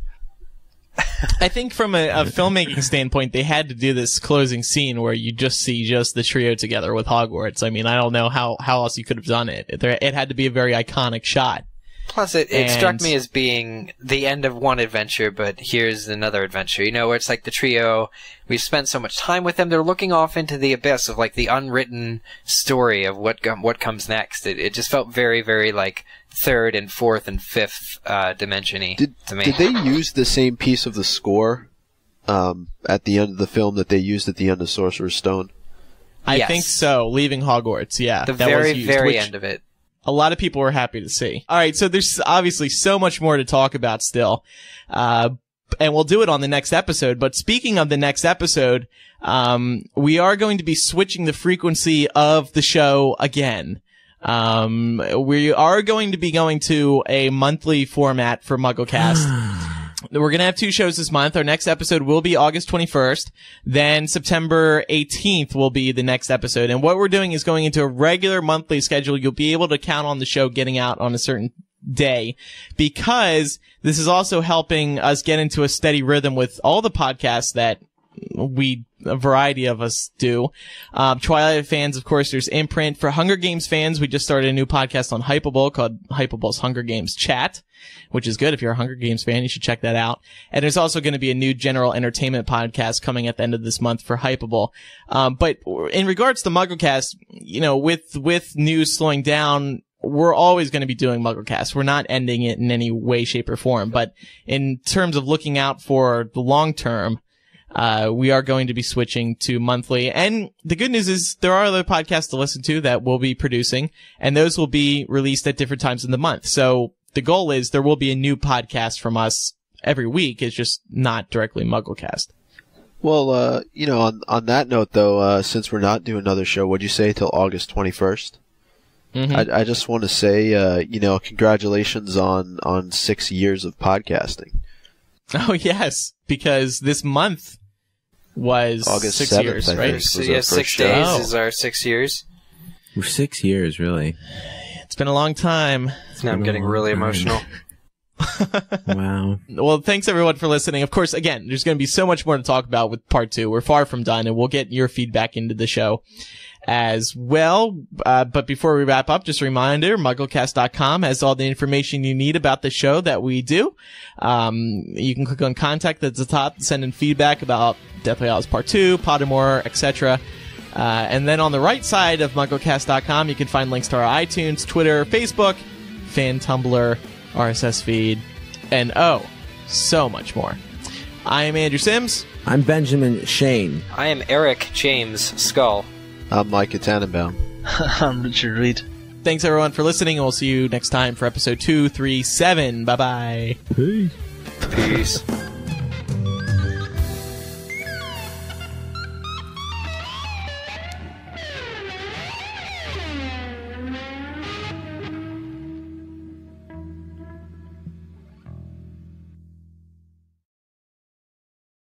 I think from a filmmaking standpoint, they had to do this closing scene where you just see the trio together with Hogwarts. I mean, I don't know how else you could have done it. It had to be a very iconic shot. Plus, it struck me as being the end of one adventure, but here's another adventure. Where it's the trio, we've spent so much time with them, they're looking off into the abyss of, the unwritten story of what comes next. It just felt very, very, third and fourth and fifth dimension-y to me. Did they use the same piece of the score at the end of the film that they used at the end of Sorcerer's Stone? I think so. Leaving Hogwarts, yeah. The very end of it. A lot of people were happy to see. All right, so there's obviously so much more to talk about still. And we'll do it on the next episode. But speaking of the next episode, we are going to be switching the frequency of the show again. We are going to be going to a monthly format for MuggleCast. We're going to have 2 shows this month. Our next episode will be August 21st. Then September 18th will be the next episode. And what we're doing is going into a regular monthly schedule. You'll be able to count on the show getting out on a certain day, because this is also helping us get into a steady rhythm with all the podcasts that a variety of us do. Twilight fans, of course, there's Imprint. For Hunger Games fans, we just started a new podcast on Hypable called Hypable's Hunger Games Chat, which is good. If you're a Hunger Games fan, you should check that out. And there's also going to be a new general entertainment podcast coming at the end of this month for Hypable. But in regards to MuggleCast, with news slowing down, we're always going to be doing MuggleCast. We're not ending it in any way, shape, or form. But in terms of looking out for the long term, we are going to be switching to monthly. And the good news is there are other podcasts to listen to that we'll be producing, and those will be released at different times in the month. So the goal is there will be a new podcast from us every week. It's just not directly MuggleCast. Well, on that note, though, since we're not doing another show, what'd you say till August 21st? Mm-hmm. I just want to say, congratulations on 6 years of podcasting. Oh, yes, because this month was August 6 7th, years, I right? think. Yeah, 6 days is our 6 years. We're 6 years, really. It's been a long time. Now I'm getting really emotional. Wow. Well, thanks everyone for listening. Of course, again, there's going to be so much more to talk about with part 2. We're far from done, and we'll get your feedback into the show as well. But before we wrap up, just a reminder, MuggleCast.com has all the information you need about the show that we do. You can click on contact at the top, send in feedback about Deathly Hallows Part 2, Pottermore, etc. And then on the right side of MuggleCast.com, you can find links to our iTunes, Twitter, Facebook, fan Tumblr, RSS feed, and so much more. I am Andrew Sims. I'm Benjamin Shane. I am Eric James Skull. I'm Micah Tannenbaum. I'm Richard Reed. Thanks everyone for listening, and we'll see you next time for episode 237. Bye-bye. Peace. Peace.